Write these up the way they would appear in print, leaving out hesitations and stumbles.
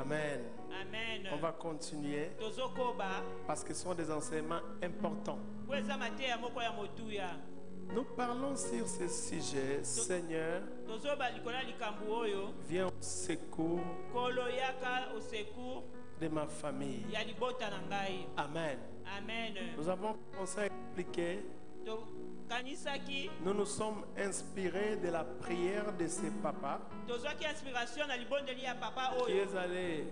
Amen. Amen. On va continuer parce que ce sont des enseignements importants. Nous parlons sur ce sujet. Seigneur, viens au secours de ma famille. Amen. Amen. Nous avons commencé à expliquer. Nous nous sommes inspirés de la prière de ses papas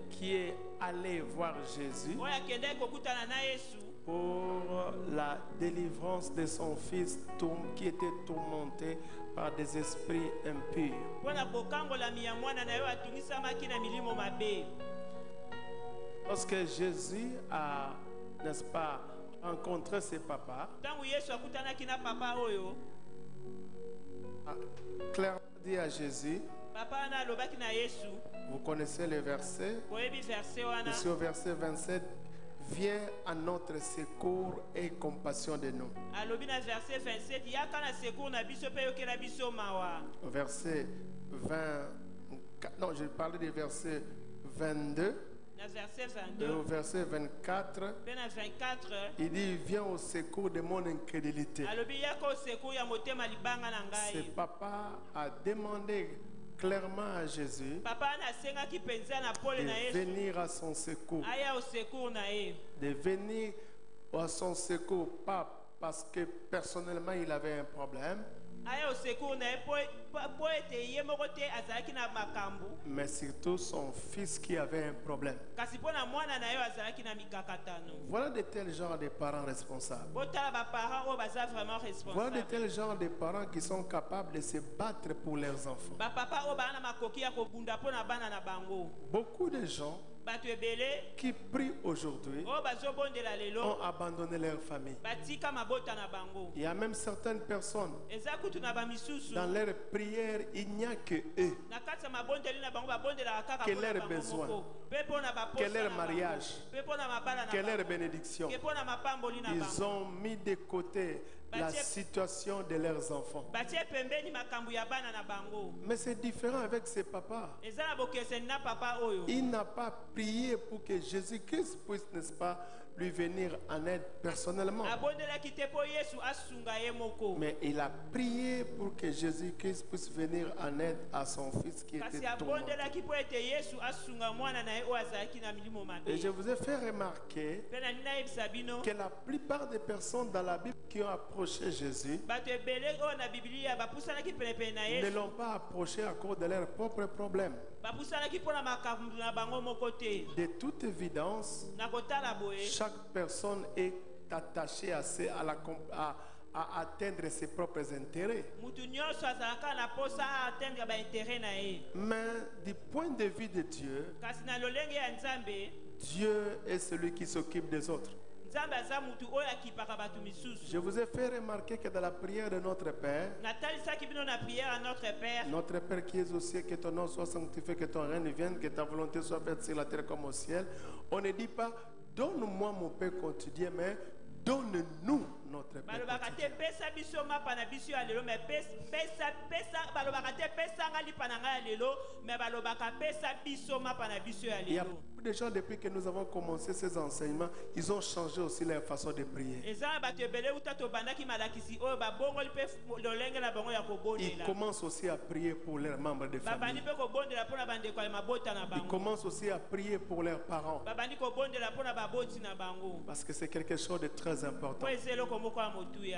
qui est allé voir Jésus pour la délivrance de son fils qui était tourmenté par des esprits impurs. Lorsque Jésus a, n'est-ce pas, rencontré ses papas, Claire dit à Jésus, vous connaissez le verset, ici au verset 27, viens à notre secours et compassion de nous. Au verset 20, non, je parlais du verset 22. Et au verset 24, il dit, viens au secours de mon incrédulité. Ce papa a demandé clairement à Jésus de venir à son secours. De venir à son secours, pas parce que personnellement il avait un problème, mais surtout son fils qui avait un problème. Voilà de tels genres de parents responsables. Voilà de tels genres de parents qui sont capables de se battre pour leurs enfants. Beaucoup de gens qui prient aujourd'hui ont abandonné leur famille. Il y a même certaines personnes, dans leur prière, il n'y a que eux, que leurs besoins, que leur mariage, que leur bénédiction. Ils ont mis de côté la situation de leurs enfants. Mais c'est différent avec ses papas. Il n'a pas prié pour que Jésus-Christ puisse, n'est-ce pas, lui venir en aide personnellement. Mais il a prié pour que Jésus-Christ puisse venir en aide à son fils qui était tourmenté. Et je vous ai fait remarquer que la plupart des personnes dans la Bible qui ont approché Jésus ne l'ont pas approché à cause de leurs propres problèmes. De toute évidence, chaque personne est attachée à atteindre ses propres intérêts. Mais du point de vue de Dieu, Dieu est celui qui s'occupe des autres. Je vous ai fait remarquer que dans la prière de notre Père, notre Père qui est au ciel, que ton nom soit sanctifié, que ton règne vienne, que ta volonté soit faite sur la terre comme au ciel. On ne dit pas, donne-moi mon pain quotidien, mais donne-nous notre pain quotidien. Il y a beaucoup de gens, depuis que nous avons commencé ces enseignements, ils ont changé aussi leur façon de prier. Ils commencent aussi à prier pour leurs membres de famille. Ils commencent aussi à prier pour leurs parents. Parce que c'est quelque chose de très important.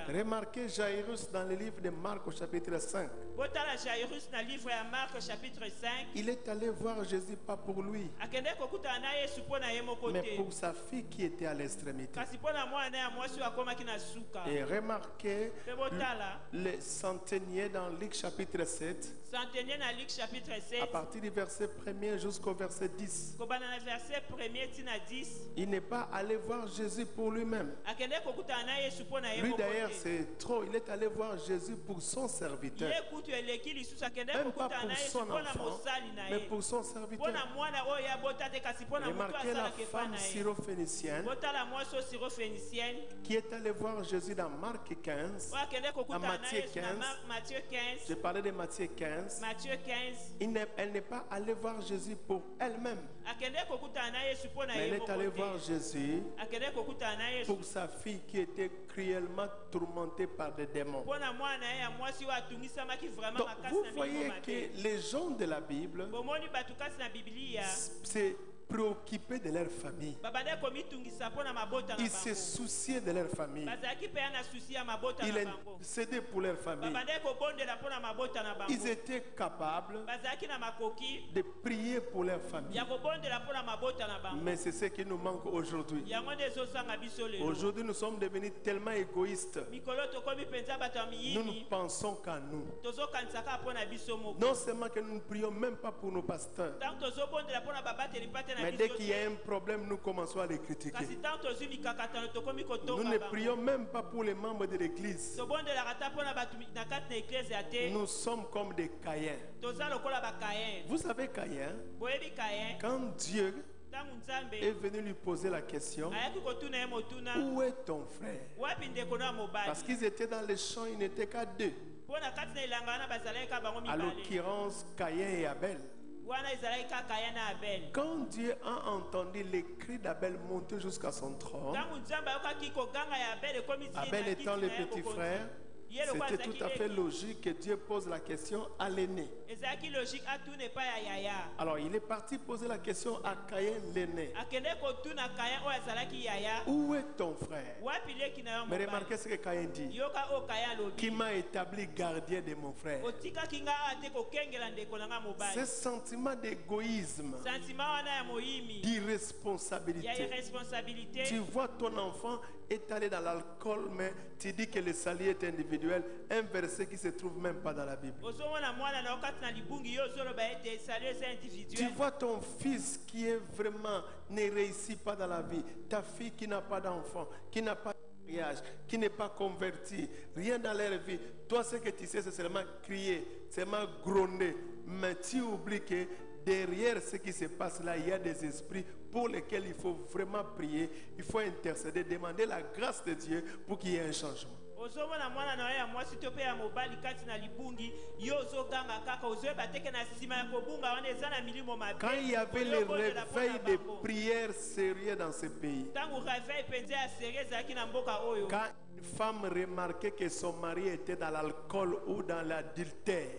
Remarquez Jairus dans le livre de Marc au chapitre 5. Il est allé voir Jésus pas pour lui, mais pour sa fille qui était à l'extrémité. Et remarquez le centenier dans Luc chapitre 7, à partir du verset 1er jusqu'au verset 10. Il n'est pas allé voir Jésus pour lui-même. Lui d'ailleurs c'est trop, il est allé voir Jésus pour son serviteur. Même pas pour son enfant, mais pour son serviteur. Remarquez la femme syrophénicienne qui est allée voir Jésus dans Marc 15, dans Matthieu 15. Je parlais de Matthieu 15. Elle n'est pas allée voir Jésus pour elle-même. Mais elle est allée voir Jésus pour sa fille qui était cruellement tourmentée par des démons. Donc, vous voyez que les gens de la Bible, c'est préoccupés de leur famille. Ils se souciaient de leur famille. Ils cédaient pour leur famille. Ils étaient capables de prier pour leur famille. Mais c'est ce qui nous manque aujourd'hui. Aujourd'hui, nous sommes devenus tellement égoïstes. Nous ne pensons qu'à nous. Non seulement que nous ne prions même pas pour nos pasteurs. Mais dès qu'il y a un problème, nous commençons à les critiquer. Nous ne prions même pas pour les membres de l'église. Nous sommes comme des Caïns. Vous savez Caïn, quand Dieu est venu lui poser la question, où est ton frère? Parce qu'ils étaient dans les champs, ils n'étaient qu'à deux. À l'occurrence, Caïn et Abel. Quand Dieu a entendu les cris d'Abel monter jusqu'à son trône, Abel étant le petit frère, c'était tout à fait logique que Dieu pose la question à l'aîné. Alors il est parti poser la question à Caïn l'aîné. Où est ton frère? Mais remarquez ce que Caïn dit. Qui m'a établi gardien de mon frère? Ce sentiment d'égoïsme, d'irresponsabilité. Tu vois ton enfant est allé dans l'alcool, mais tu dis que le salut est individuel. Un verset qui ne se trouve même pas dans la Bible. Tu vois ton fils qui est vraiment ne réussit pas dans la vie. Ta fille qui n'a pas d'enfant, qui n'a pas de mariage, qui n'est pas convertie, rien dans leur vie. Toi, ce que tu sais, c'est seulement crier, seulement gronder. Mais tu oublies que derrière ce qui se passe là, il y a des esprits pour lesquels il faut vraiment prier. Il faut intercéder, demander la grâce de Dieu pour qu'il y ait un changement. Quand il y avait le réveil des prières sérieux dans ce pays, quand une femme remarquait que son mari était dans l'alcool ou dans l'adultère,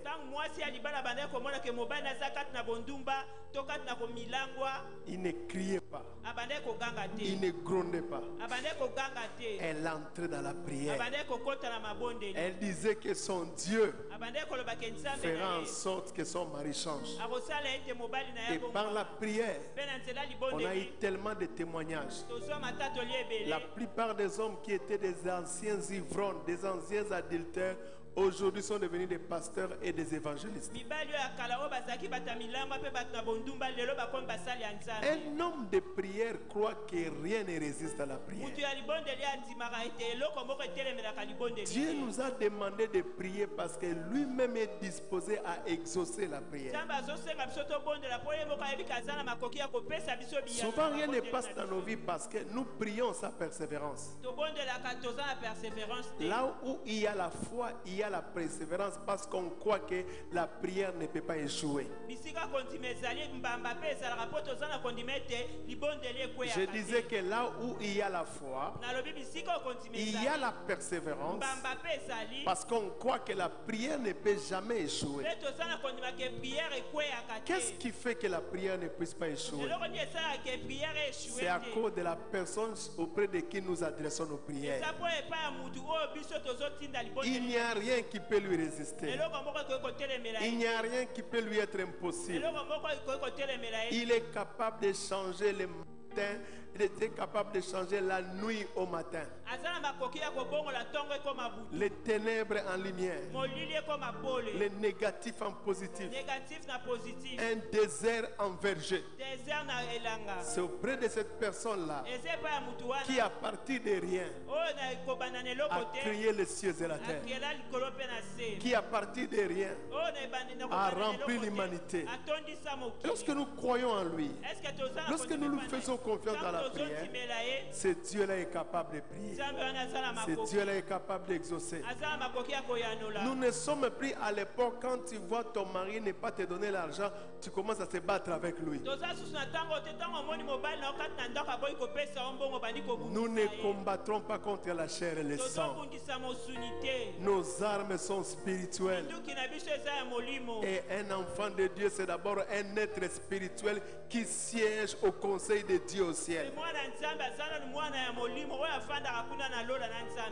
il ne criait pas, il ne grondait pas. Elle entrait dans la prière. Elle disait que son Dieu fera en sorte que son mari change. Et par la prière, on a eu tellement de témoignages. La plupart des hommes qui étaient des anciens ivrognes, des anciens adultères, aujourd'hui sont devenus des pasteurs et des évangélistes. Un homme de prière croit que rien ne résiste à la prière. Dieu nous a demandé de prier parce que lui-même est disposé à exaucer la prière. Souvent rien ne passe dans nos vies parce que nous prions sa persévérance. Là où il y a la foi, il y a la persévérance parce qu'on croit que la prière ne peut pas échouer. Je disais que là où il y a la foi, il y a la persévérance parce qu'on croit que la prière ne peut jamais échouer. Qu'est-ce qui fait que la prière ne puisse pas échouer? C'est à cause de la personne auprès de qui nous adressons nos prières. Il n'y a rien qui peut lui résister. Il n'y a rien qui peut lui être impossible. Il est capable de changer les il était capable de changer la nuit au matin. Les ténèbres en lumière. Les négatifs en positif. Un désert en verger. C'est auprès de cette personne-là qui, à partir de rien, a créé les cieux et la terre. Qui, à partir de rien, a rempli l'humanité. Lorsque nous croyons en lui, lorsque nous nous faisons confiance dans la prière, ce Dieu-là est capable de prier. Ce Dieu-là est capable d'exaucer. Nous ne sommes plus à l'époque quand tu vois ton mari ne pas te donner l'argent, tu commences à te battre avec lui. Nous ne combattrons pas contre la chair et le sang. Nos armes sont spirituelles. Et un enfant de Dieu, c'est d'abord un être spirituel qui siège au conseil de Dieu au ciel.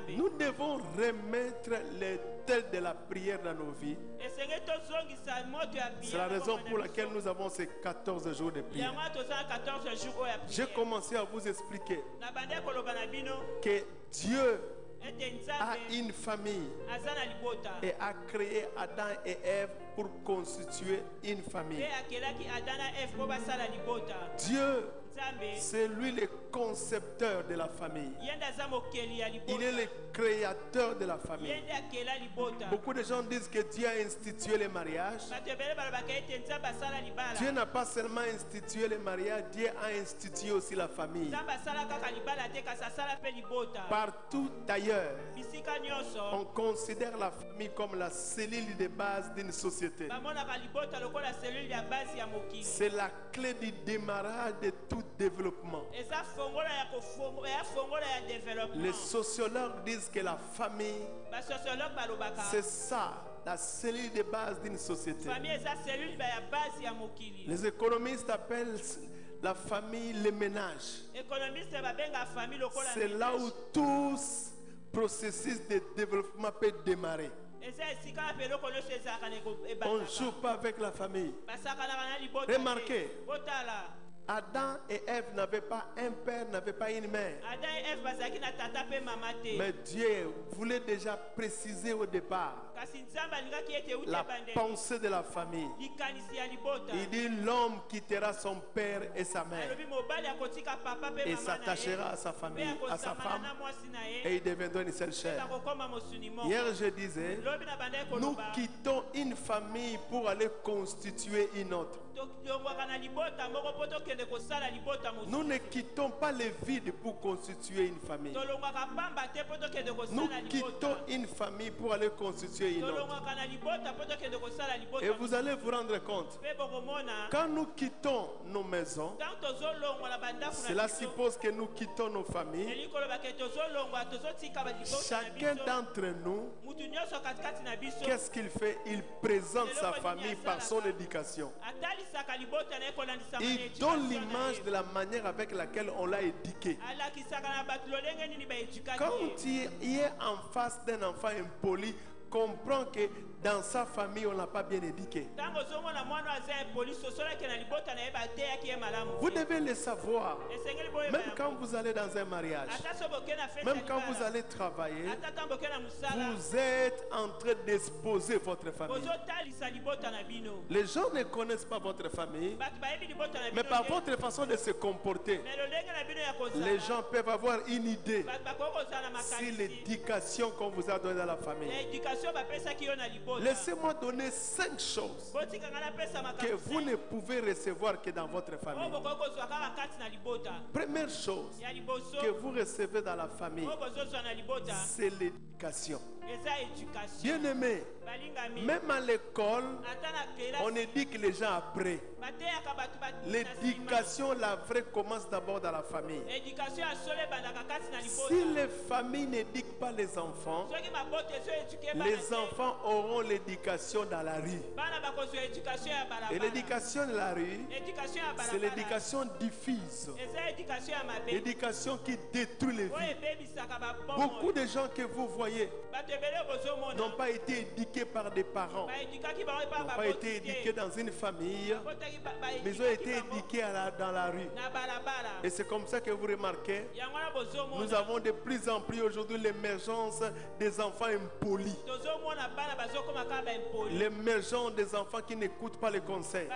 Nous devons remettre l'autel de la prière dans nos vies. C'est la raison pour laquelle nous avons ces 14 jours de prière. J'ai commencé à vous expliquer que Dieu a une famille et a créé Adam et Ève pour constituer une famille. Dieu, c'est lui le concepteur de la famille. Il est le créateur de la famille. Beaucoup de gens disent que Dieu a institué le mariage. Dieu n'a pas seulement institué le mariage, Dieu a institué aussi la famille. Partout ailleurs, on considère la famille comme la cellule de base d'une société. C'est la clé du démarrage de tout développement. Les sociologues disent que la famille, c'est ça, la cellule de base d'une société. Les économistes appellent la famille le ménage. C'est là où tout processus de développement peut démarrer. On ne joue pas avec la famille. Remarquez, Adam et Ève n'avaient pas un père, n'avaient pas une mère. Mais Dieu voulait déjà préciser au départ la pensée de la famille. Il dit l'homme quittera son père et sa mère et s'attachera à sa famille, à sa femme, et il deviendra une seule chair. Hier je disais, nous quittons une famille pour aller constituer une autre. Nous ne quittons pas le vide pour constituer une famille. Nous quittons une famille pour aller constituer une autre. Et vous allez vous rendre compte, quand nous quittons nos maisons, cela suppose que nous quittons nos familles. Chacun d'entre nous, qu'est-ce qu'il fait? Il présente sa famille par son éducation. Il donne l'image de la manière avec laquelle on l'a éduqué. Quand tu es en face d'un enfant impoli, comprends que dans sa famille, on ne l'a pas bien éduqué. Vous devez le savoir. Même quand vous allez dans un mariage, même quand vous allez travailler, vous êtes en train d'exposer votre famille. Les gens ne connaissent pas votre famille, mais par votre façon de se comporter, les gens peuvent avoir une idée sur l'éducation qu'on vous a donnée dans la famille. Laissez-moi donner 5 choses que vous ne pouvez recevoir que dans votre famille. Première chose que vous recevez dans la famille, c'est l'éducation. Bien aimé, même à l'école, on éduque les gens après. L'éducation, la vraie, commence d'abord dans la famille. Si les familles n'éduquent pas les enfants auront l'éducation dans la rue. Et l'éducation de la rue, c'est l'éducation diffuse. L'éducation qui détruit les vies. Beaucoup de gens que vous voyez, n'ont pas été éduqués par des parents, n'ont pas été éduqués dans une famille, mais ils ont été éduqués dans la rue. Et c'est comme ça que vous remarquez, nous avons de plus en plus aujourd'hui l'émergence des enfants impolis. L'émergence des enfants qui n'écoutent pas les conseils.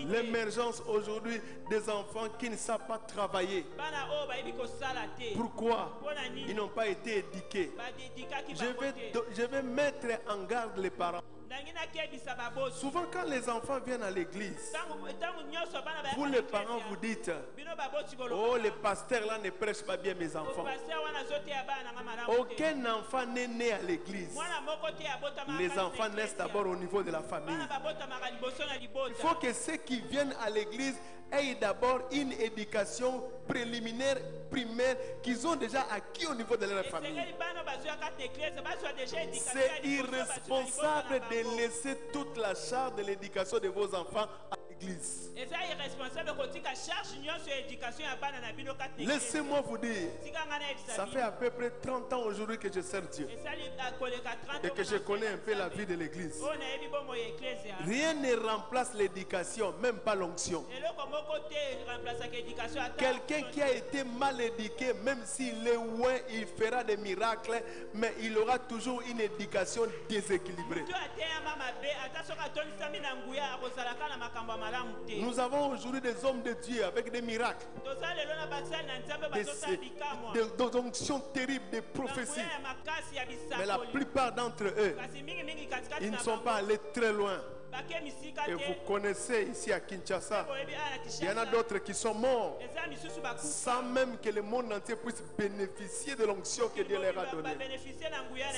L'émergence aujourd'hui des enfants qui ne savent pas travailler. Pourquoi? Ils n'ont pas été éduqués. Je vais mettre en garde les parents. Souvent quand les enfants viennent à l'église, vous les parents vous dites, oh, les pasteurs là ne prêchent pas bien mes enfants. Aucun enfant n'est né à l'église. Les enfants naissent d'abord au niveau de la famille. Il faut que ceux qui viennent à l'église aient d'abord une éducation préliminaire, primaire, qu'ils ont déjà acquis au niveau de leur famille. C'est irresponsable de laisser toute la charge de l'éducation de vos enfants à l'église. Laissez-moi vous dire, ça fait à peu près 30 ans aujourd'hui que je sers Dieu et que je connais un peu la vie de l'église. Rien ne remplace l'éducation, même pas l'onction. Quelqu'un qui a été mal éduqué, même s'il est loin, il fera des miracles, mais il aura toujours une éducation déséquilibrée. Nous avons aujourd'hui des hommes de Dieu avec des miracles, des onctions terribles, des prophéties. Mais la plupart d'entre eux, ils ne sont pas allés très loin. Et vous connaissez ici à Kinshasa, il y en a d'autres qui sont morts sans même que le monde entier puisse bénéficier de l'onction que Dieu leur a donnée.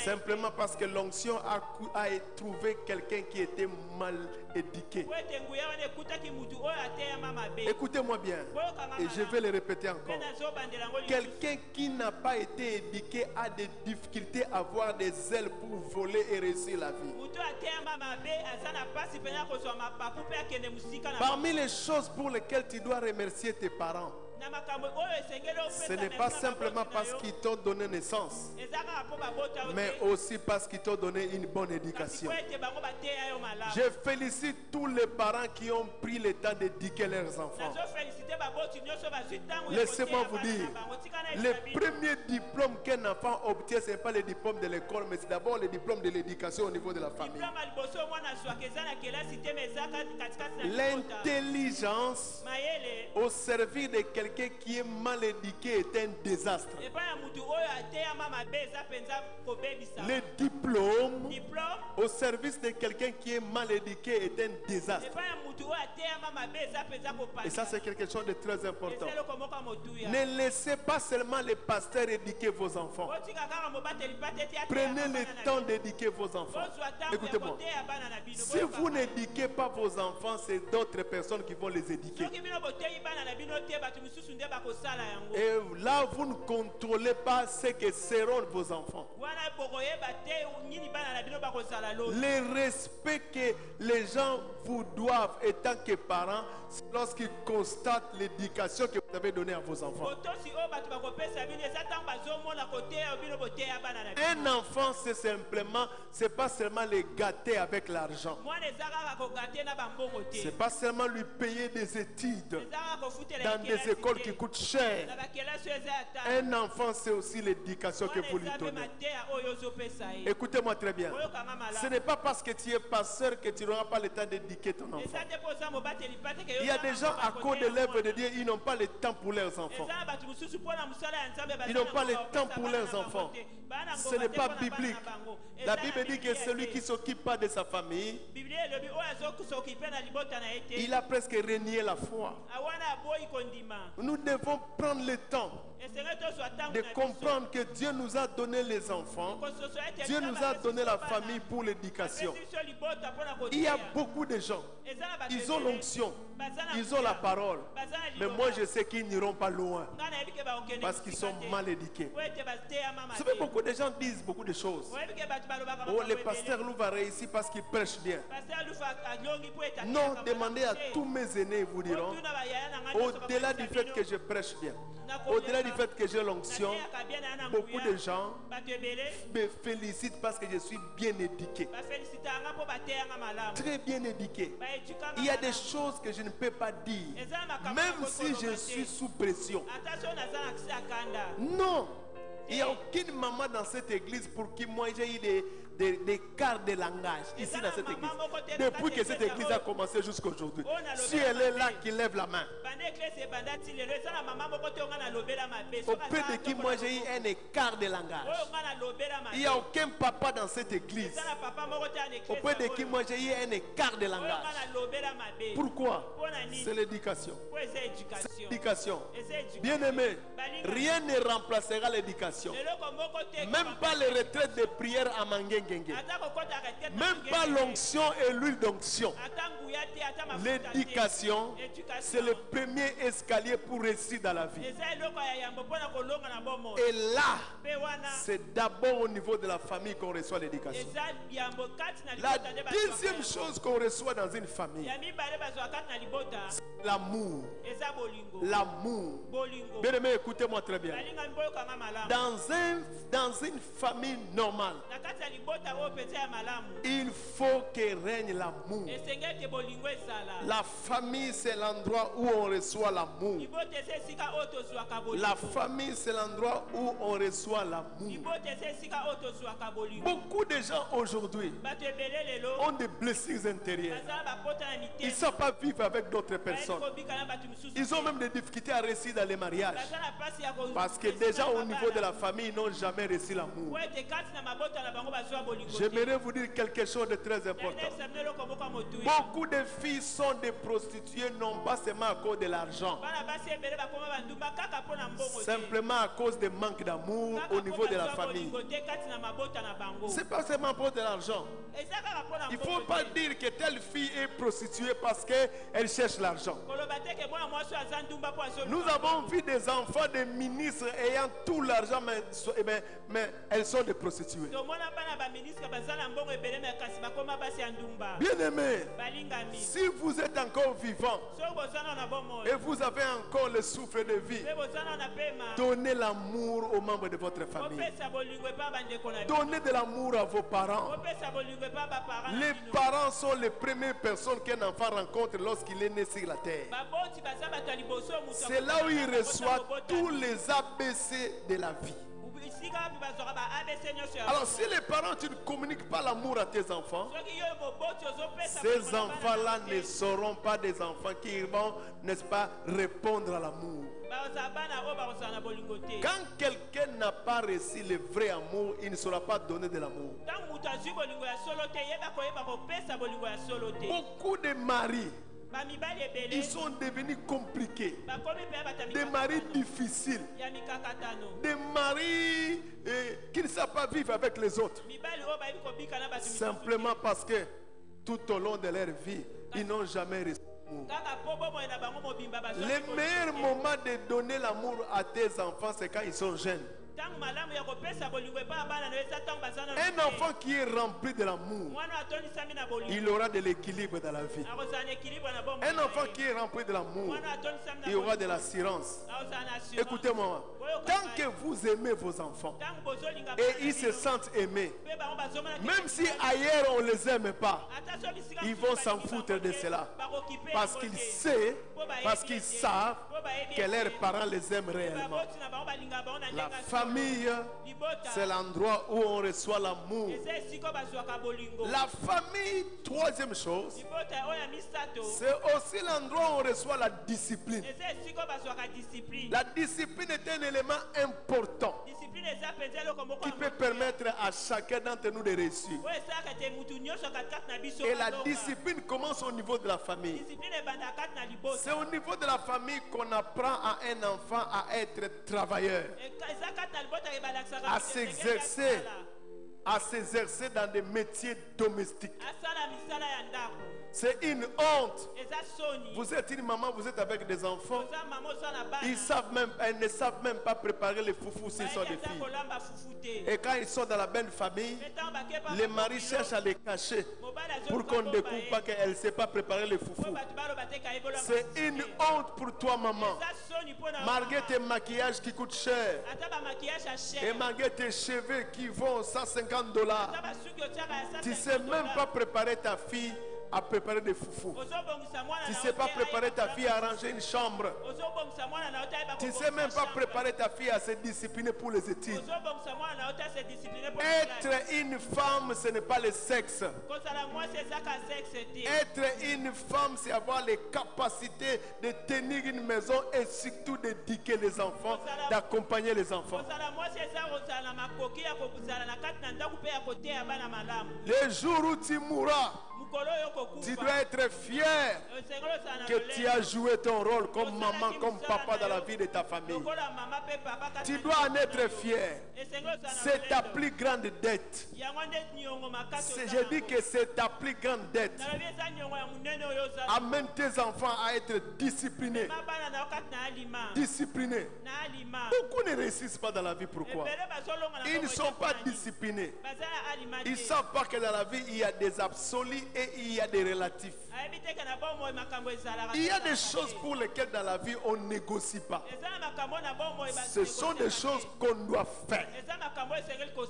Simplement parce que l'onction a trouvé quelqu'un qui était mal éduqué. Écoutez-moi bien, et je vais le répéter encore. Quelqu'un qui n'a pas été éduqué a des difficultés à avoir des ailes pour voler et réussir la vie. Parmi les choses pour lesquelles tu dois remercier tes parents, ce n'est pas simplement parce qu'ils t'ont donné naissance, mais aussi parce qu'ils t'ont donné une bonne éducation. Je félicite tous les parents qui ont pris le temps d'éduquer leurs enfants. Laissez-moi vous dire, le premier diplôme qu'un enfant obtient, ce n'est pas le diplôme de l'école, mais c'est d'abord le diplôme de l'éducation au niveau de la famille. L'intelligence au service de quelqu'un qui est mal éduqué est un désastre. Le diplôme au service de quelqu'un qui est mal éduqué est un désastre. Et ça, c'est quelque chose de très important. Ne laissez pas seulement les pasteurs éduquer vos enfants. Prenez le temps d'éduquer vos enfants. Écoutez-moi. Si vous n'éduquez pas vos enfants, c'est d'autres personnes qui vont les éduquer. Et là, vous ne contrôlez pas ce que seront vos enfants. Le respect que les gens vous doivent étant que parents, c'est lorsqu'ils constatent l'éducation que vous avez donnée à vos enfants. Un enfant, c'est pas seulement les gâter avec l'argent. C'est pas seulement lui payer des études dans des écoles qui coûtent cher. Un enfant, c'est aussi l'éducation que vous lui donnez. Écoutez-moi très bien. Ce n'est pas parce que tu es pasteur que tu n'auras pas le temps d'éduquer ton enfant. Il y a des gens à cause de l'œuvre de Dieu, ils n'ont pas le temps pour leurs enfants. Ils n'ont pas le temps pour leurs enfants. Ce n'est pas biblique. La Bible dit que celui qui ne s'occupe pas de sa famille, il a presque renié la foi. Nous devons prendre le temps de comprendre que Dieu nous a donné les enfants. Dieu nous a donné la famille pour l'éducation. Il y a beaucoup de gens, ils ont l'onction, Ils ont la parole. Mais moi, je sais qu'ils n'iront pas loin. Parce qu'ils sont mal éduqués. Vous savez, beaucoup de gens disent beaucoup de choses. Oh, le pasteur nous va réussir parce qu'il prêche bien. Non, demandez à tous mes aînés, ils vous diront, au-delà du fait que je prêche bien, au-delà du fait que j'ai l'onction, beaucoup de gens me félicitent parce que je suis bien éduqué. Très bien éduqué. Il y a des choses que je ne peux pas dire, même si je suis sous pression. Non, il n'y a aucune maman dans cette église pour qui moi j'ai eu des quarts de langage ici dans cette église. Depuis que cette église a commencé jusqu'à aujourd'hui. Si elle est là, qui lève la main. Auprès de qui moi j'ai eu un écart de langage. Il n'y a aucun papa dans cette église. Auprès de qui moi j'ai eu un écart de langage. Pourquoi? C'est l'éducation. C'est l'éducation. Bien aimé, rien ne remplacera l'éducation. Même pas les retraites de prière à Mangué. Même pas l'onction et l'huile d'onction. L'éducation, c'est le premier escalier pour réussir dans la vie. Et là, c'est d'abord au niveau de la famille qu'on reçoit l'éducation. La deuxième chose qu'on reçoit dans une famille, c'est l'amour. L'amour. Bien aimé, écoutez-moi très bien. Dans une famille normale, il faut que règne l'amour. La famille, c'est l'endroit où on reçoit l'amour. La famille, c'est l'endroit où on reçoit l'amour. Beaucoup de gens aujourd'hui ont des blessures intérieures. Ils ne savent pas vivre avec d'autres personnes. Ils ont même des difficultés à réussir dans les mariages. Parce que déjà au niveau de la famille, ils n'ont jamais reçu l'amour. J'aimerais vous dire quelque chose de très important. Beaucoup de filles sont des prostituées, non pas seulement à cause de l'argent, simplement à cause du manque d'amour au niveau de la famille. C'est pas seulement à cause de l'argent. Il ne faut pas dire que telle fille est prostituée parce qu'elle cherche l'argent. Nous avons vu des enfants de ministres ayant tout l'argent, mais elles sont des prostituées. Bien aimé, si vous êtes encore vivant et vous avez encore le souffle de vie, donnez l'amour aux membres de votre famille. Donnez de l'amour à vos parents. Les parents sont les premières personnes qu'un enfant rencontre lorsqu'il est né sur la terre. C'est là où il reçoit tous les ABC de la vie. Alors si les parents, tu ne communiques pas l'amour à tes enfants, ces enfants-là ne seront pas des enfants qui vont, n'est-ce pas, répondre à l'amour. Quand quelqu'un n'a pas reçu le vrai amour, il ne saura pas donner de l'amour. Beaucoup de maris, ils sont devenus compliqués. Des maris difficiles. Des maris qui ne savent pas vivre avec les autres. Simplement parce que tout au long de leur vie, ils n'ont jamais reçu l'amour. Le meilleur moment de donner l'amour à tes enfants, c'est quand ils sont jeunes. Un enfant qui est rempli de l'amour, il aura de l'équilibre dans la vie. Un enfant qui est rempli de l'amour, il aura de l'assurance. Écoutez-moi, tant que vous aimez vos enfants et ils se sentent aimés, même si ailleurs on ne les aime pas, ils vont s'en foutre de cela. Parce qu'ils savent, parce qu'ils savent que leurs parents les aiment réellement. La famille, c'est l'endroit où on reçoit l'amour. La famille, troisième chose, c'est aussi l'endroit où on reçoit la discipline. La discipline est un élément important qui peut permettre à chacun d'entre nous de réussir. Et la discipline commence au niveau de la famille. C'est au niveau de la famille qu'on apprend à un enfant à être travailleur, à s'exercer dans des métiers domestiques. C'est une honte. Vous êtes une maman, vous êtes avec des enfants. Elles ne savent même pas préparer les foufous s'ils sont des filles. Et quand ils sont dans la belle famille, les maris cherchent à les cacher pour qu'on ne découvre pas qu'elle ne sait pas préparer les foufous. C'est une honte pour toi, maman. Malgré tes maquillages qui coûtent cher, et malgré tes cheveux qui vont $150, tu ne sais même pas préparer ta fille à préparer des foufous. Tu ne sais pas préparer ta fille à arranger une chambre. Tu ne sais même pas préparer ta fille à se discipliner pour les études. Être une femme, ce n'est pas le sexe. Être une femme, c'est avoir les capacités de tenir une maison et surtout d'éduquer les enfants, d'accompagner les enfants. Le jour où tu mourras, tu dois être fier que tu as joué ton rôle comme maman, comme papa dans la vie de ta famille. Tu dois en être fier. C'est ta plus grande dette. Je dis que c'est ta plus grande dette. Amène tes enfants à être disciplinés. Disciplinés. Beaucoup ne réussissent pas dans la vie. Pourquoi? Ils ne sont pas disciplinés. Ils ne savent pas que dans la vie, il y a des absolus et il y a des relatifs. Il y a des choses pour lesquelles dans la vie on ne négocie pas. Ce sont des choses qu'on doit faire.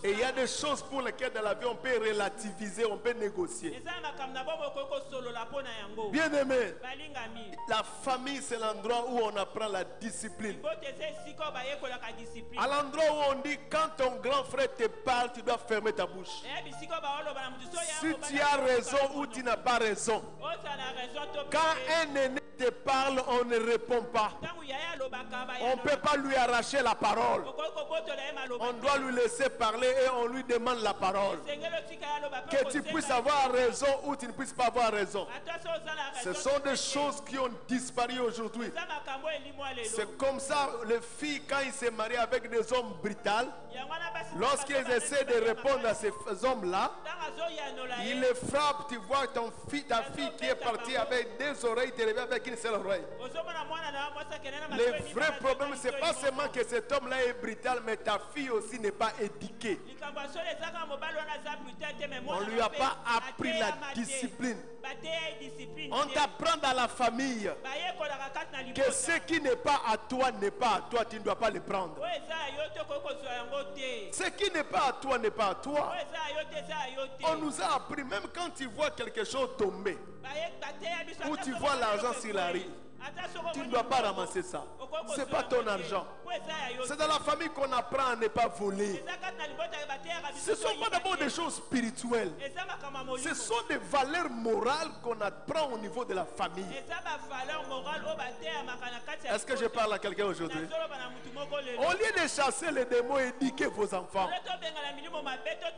Et il y a des choses pour lesquelles dans la vie on peut relativiser, on peut négocier. Bien aimé, la famille c'est l'endroit où on apprend la discipline. À l'endroit où on dit quand ton grand frère te parle, tu dois fermer ta bouche. Si tu as raison ou tu n'as pas raison. Quand un aîné te parle, on ne répond pas. On ne peut pas lui arracher la parole. On doit lui laisser parler et on lui demande la parole. Que tu puisses avoir raison ou tu ne puisses pas avoir raison. Ce sont des choses qui ont disparu aujourd'hui. C'est comme ça, les filles, quand ils se marient avec des hommes brutals, lorsqu'ils essaient de répondre à ces hommes-là, ils les frappent. Tu vois ta fille qui est partie avec deux oreilles, tu reviens avec une seule oreille. Le vrai problème, ce n'est pas seulement que cet homme-là est brutal, mais ta fille aussi n'est pas éduquée. On ne lui a pas appris la discipline. On t'apprend dans la famille que ce qui n'est pas à toi n'est pas à toi, tu ne dois pas le prendre. Ce qui n'est pas à toi n'est pas à toi. On nous a appris, même quand tu vois quelque chose tomber, ou tu vois l'argent sur la rue, tu ne dois pas ramasser ça. Ce n'est pas ton argent. C'est dans la famille qu'on apprend à ne pas voler. Ce ne sont pas d'abord des choses spirituelles. Ce sont des valeurs morales qu'on apprend au niveau de la famille. Est-ce que je parle à quelqu'un aujourd'hui? Au lieu de chasser les démons, éduquez vos enfants.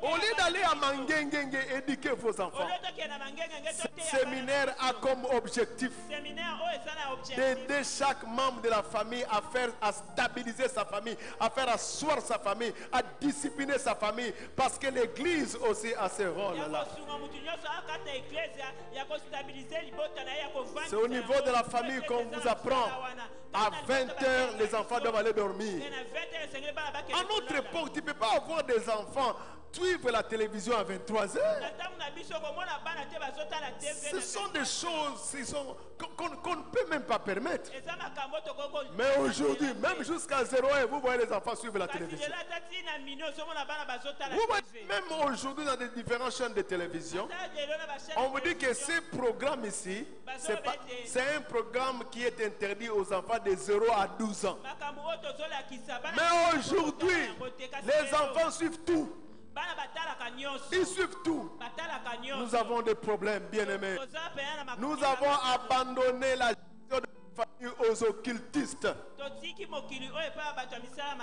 Au lieu d'aller à Mangengengue, éduquez vos enfants. Ce séminaire a comme objectif d'aider chaque membre de la famille à stabiliser sa famille, à faire asseoir sa famille, à discipliner sa famille, parce que l'église aussi a ce rôle-là. C'est au niveau de la famille qu'on vous apprend. À 20h, les enfants doivent aller dormir. À notre époque, tu ne peux pas avoir des enfants suivre la télévision à 23h. Ce sont des choses qu'on ne peut même pas permettre. Mais aujourd'hui, même jusqu'à 0h, vous voyez les enfants suivre la télévision. Vous voyez même aujourd'hui dans les différentes chaînes de télévision, on vous dit que ce programme ici, c'est un programme qui est interdit aux enfants de 0 à 12 ans. Mais aujourd'hui, les enfants suivent tout. Ils suivent tout. Nous avons des problèmes, bien-aimés. Nous avons abandonné la gestion de la famille aux occultistes.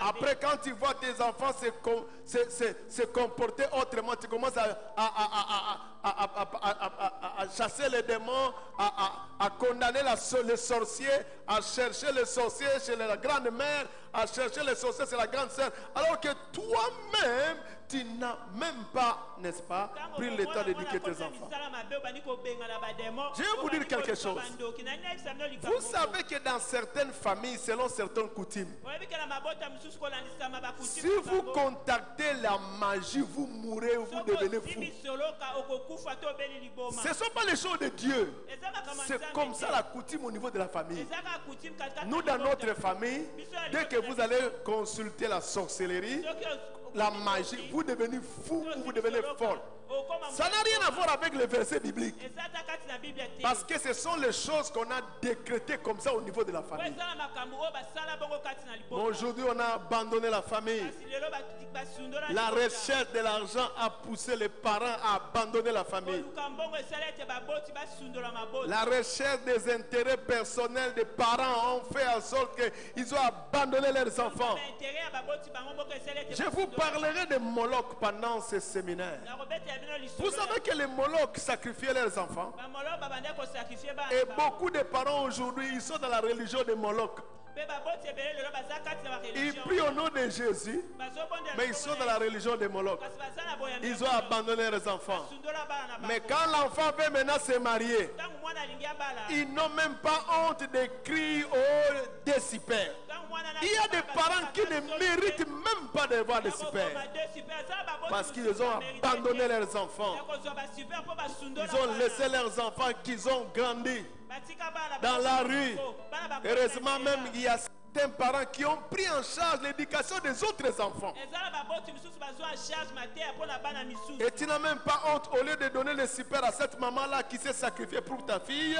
Après, quand tu vois tes enfants se comporter autrement, tu commences à chasser les démons, à condamner les sorciers, à chercher les sorciers chez la grande mère, à chercher les sorciers chez la grande sœur, alors que toi-même, tu n'as même pas, n'est-ce pas, pris le temps d'éduquer tes enfants. Je vais vous dire quelque chose. Vous savez que dans certaines familles, selon certaines coutumes, si vous contactez la magie, vous mourrez ou vous devenez fou. Ce ne sont pas les choses de Dieu. C'est comme ça la coutume au niveau de la famille. Nous, dans notre famille, dès que vous allez consulter la sorcellerie, la magie, vous devenez fou ou vous devenez folle. Ça n'a rien à voir avec le verset biblique. Parce que ce sont les choses qu'on a décrétées comme ça au niveau de la famille. Aujourd'hui, on a abandonné la famille. La recherche de l'argent a poussé les parents à abandonner la famille. La recherche des intérêts personnels des parents ont fait en sorte qu'ils ont abandonné leurs enfants. Je vous parlerai de Moloch pendant ce séminaire. Vous savez que les Molochs sacrifiaient leurs enfants. Et beaucoup de parents aujourd'hui, ils sont dans la religion de Moloch. Ils prient au nom de Jésus, mais ils sont dans la religion de Moloch. Ils ont abandonné leurs enfants. Mais quand l'enfant veut maintenant se marier, ils n'ont même pas honte d'écrire au décipère. Il y a des parents qui ne méritent même pas d'avoir des super. Parce qu'ils ont abandonné leurs enfants. Ils ont laissé leurs enfants qu'ils ont grandi dans la rue. Heureusement même, il y a certains parents qui ont pris en charge l'éducation des autres enfants. Et tu n'as même pas honte, au lieu de donner le super à cette maman-là qui s'est sacrifiée pour ta fille,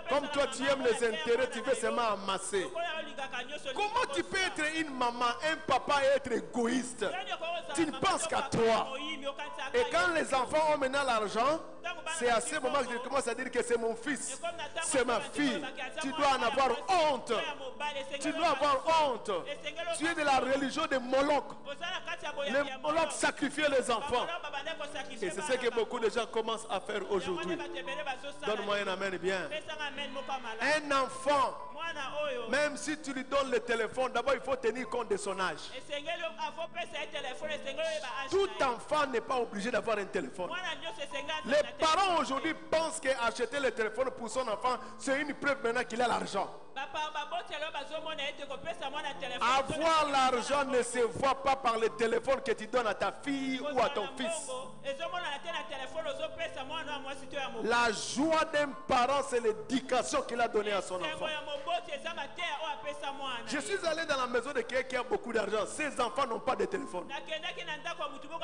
comme toi tu aimes les intérêts, tu veux seulement amasser. Comment tu peux être une maman, un papa et être égoïste? Tu ne penses qu'à toi. Et quand les enfants ont maintenant l'argent, c'est à ce moment que je commence à dire que c'est mon fils, c'est ma fille. Tu dois en avoir honte. Tu dois avoir honte. Tu es de la religion de Moloch. Les Moloch sacrifiaient les enfants. Et c'est ce que beaucoup de gens commencent à faire aujourd'hui. Donne-moi un amen bien. Un enfant, même si tu lui donnes le téléphone, d'abord il faut tenir compte de son âge. Tout enfant n'est pas obligé d'avoir un téléphone. Les parents aujourd'hui pensent qu'acheter le téléphone pour son enfant, c'est une preuve maintenant qu'il a l'argent. Avoir l'argent ne se voit pas par le téléphone que tu donnes à ta fille ou à ton fils. La joie d'un parent, c'est l'éducation qu'il a donnée à son enfant. Je suis allé dans la maison de quelqu'un qui a beaucoup d'argent. Ses enfants n'ont pas de téléphone.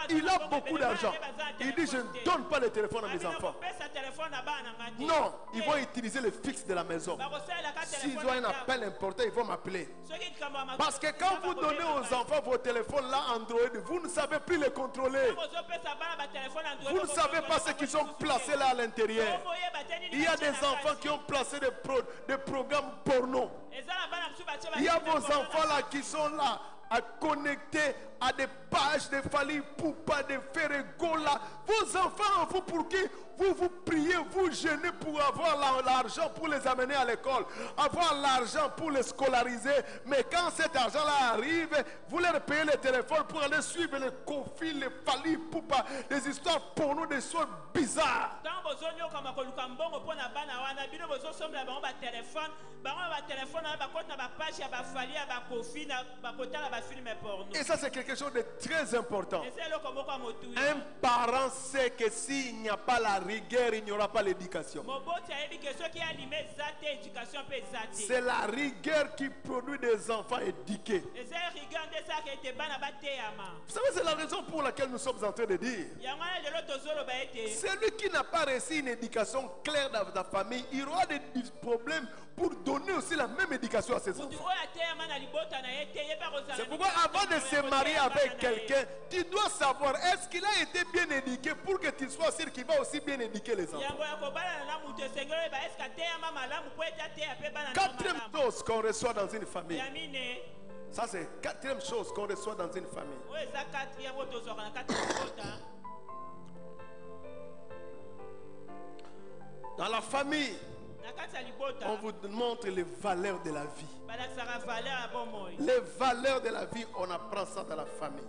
Il a beaucoup d'argent. Il dit, je ne donne pas le téléphone à mes enfants. Non, ils vont utiliser le fixe de la maison. S'ils ont un appel important, ils vont m'appeler. Parce que quand vous donnez aux enfants vos téléphones là, Android, vous ne savez plus les contrôler. Vous ne savez pas ce qu'ils ont placé là à l'intérieur. Il y a des enfants qui ont placé des programmes porno. Il y a vos enfants là qui sont là à connecter à des pages de Fali Poupa, de Ferregola. Vos enfants, vous pour qui vous priez, vous gênez pour avoir l'argent pour les amener à l'école, avoir l'argent pour les scolariser. Mais quand cet argent-là arrive, vous leur payez le téléphone pour aller suivre les conflits, les Fali Poupa, des histoires porno, des histoires bizarres. Et ça, c'est quelque chose de très important. Un parent sait que s'il n'y a pas la rigueur, il n'y aura pas l'éducation. C'est la rigueur qui produit des enfants éduqués. Vous savez, c'est la raison pour laquelle nous sommes en train de dire, celui qui n'a pas reçu une éducation claire dans ta famille, il aura des problèmes pour donner aussi la même éducation à ses enfants. C'est pourquoi avant de se marier avec quelqu'un, tu dois savoir, est-ce qu'il a été bien éduqué pour que tu sois sûr qu'il va aussi bien éduquer les enfants. Quatrième chose qu'on reçoit dans une famille. Ça c'est quatrième chose qu'on reçoit dans une famille. Dans la famille, on vous montre les valeurs de la vie. Les valeurs de la vie, on apprend ça dans la famille.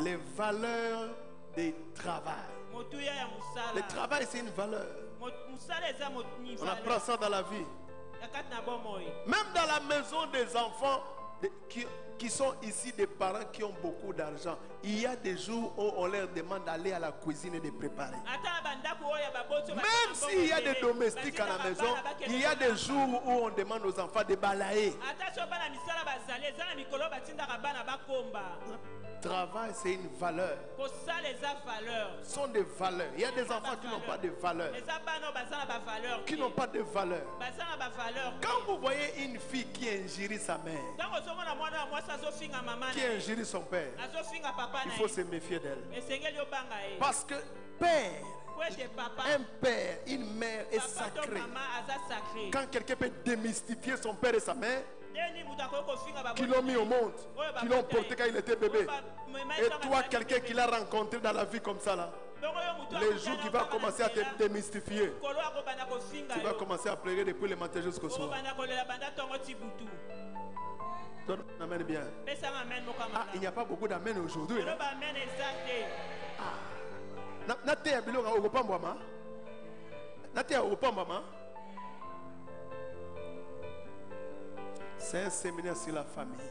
Les valeurs du travail. Le travail, c'est une valeur. On apprend ça dans la vie. Même dans la maison des enfants qui sont ici, des parents qui ont beaucoup d'argent, il y a des jours où on leur demande d'aller à la cuisine et de préparer. Même s'il y a des domestiques à la maison, il y a des jours où on demande aux enfants de balayer. Le travail, c'est une valeur. Ce sont des valeurs. Il y a des enfants qui n'ont pas de valeur. Qui n'ont pas de valeur. Quand vous voyez une fille qui injurie sa mère, qui injurie son père, il faut se méfier d'elle. Parce que père, un père, une mère est sacré. Quand quelqu'un peut démystifier son père et sa mère, qui l'ont mis au monde, qui l'ont porté quand il était bébé, et toi, quelqu'un qui l'a rencontré dans la vie comme ça là, les jours qui va commencer à te démystifier, tu vas commencer à pleurer depuis le matin jusqu'au soir. Amen bien. Ah, il n'y a pas beaucoup d'amen aujourd'hui. C'est un séminaire sur la famille.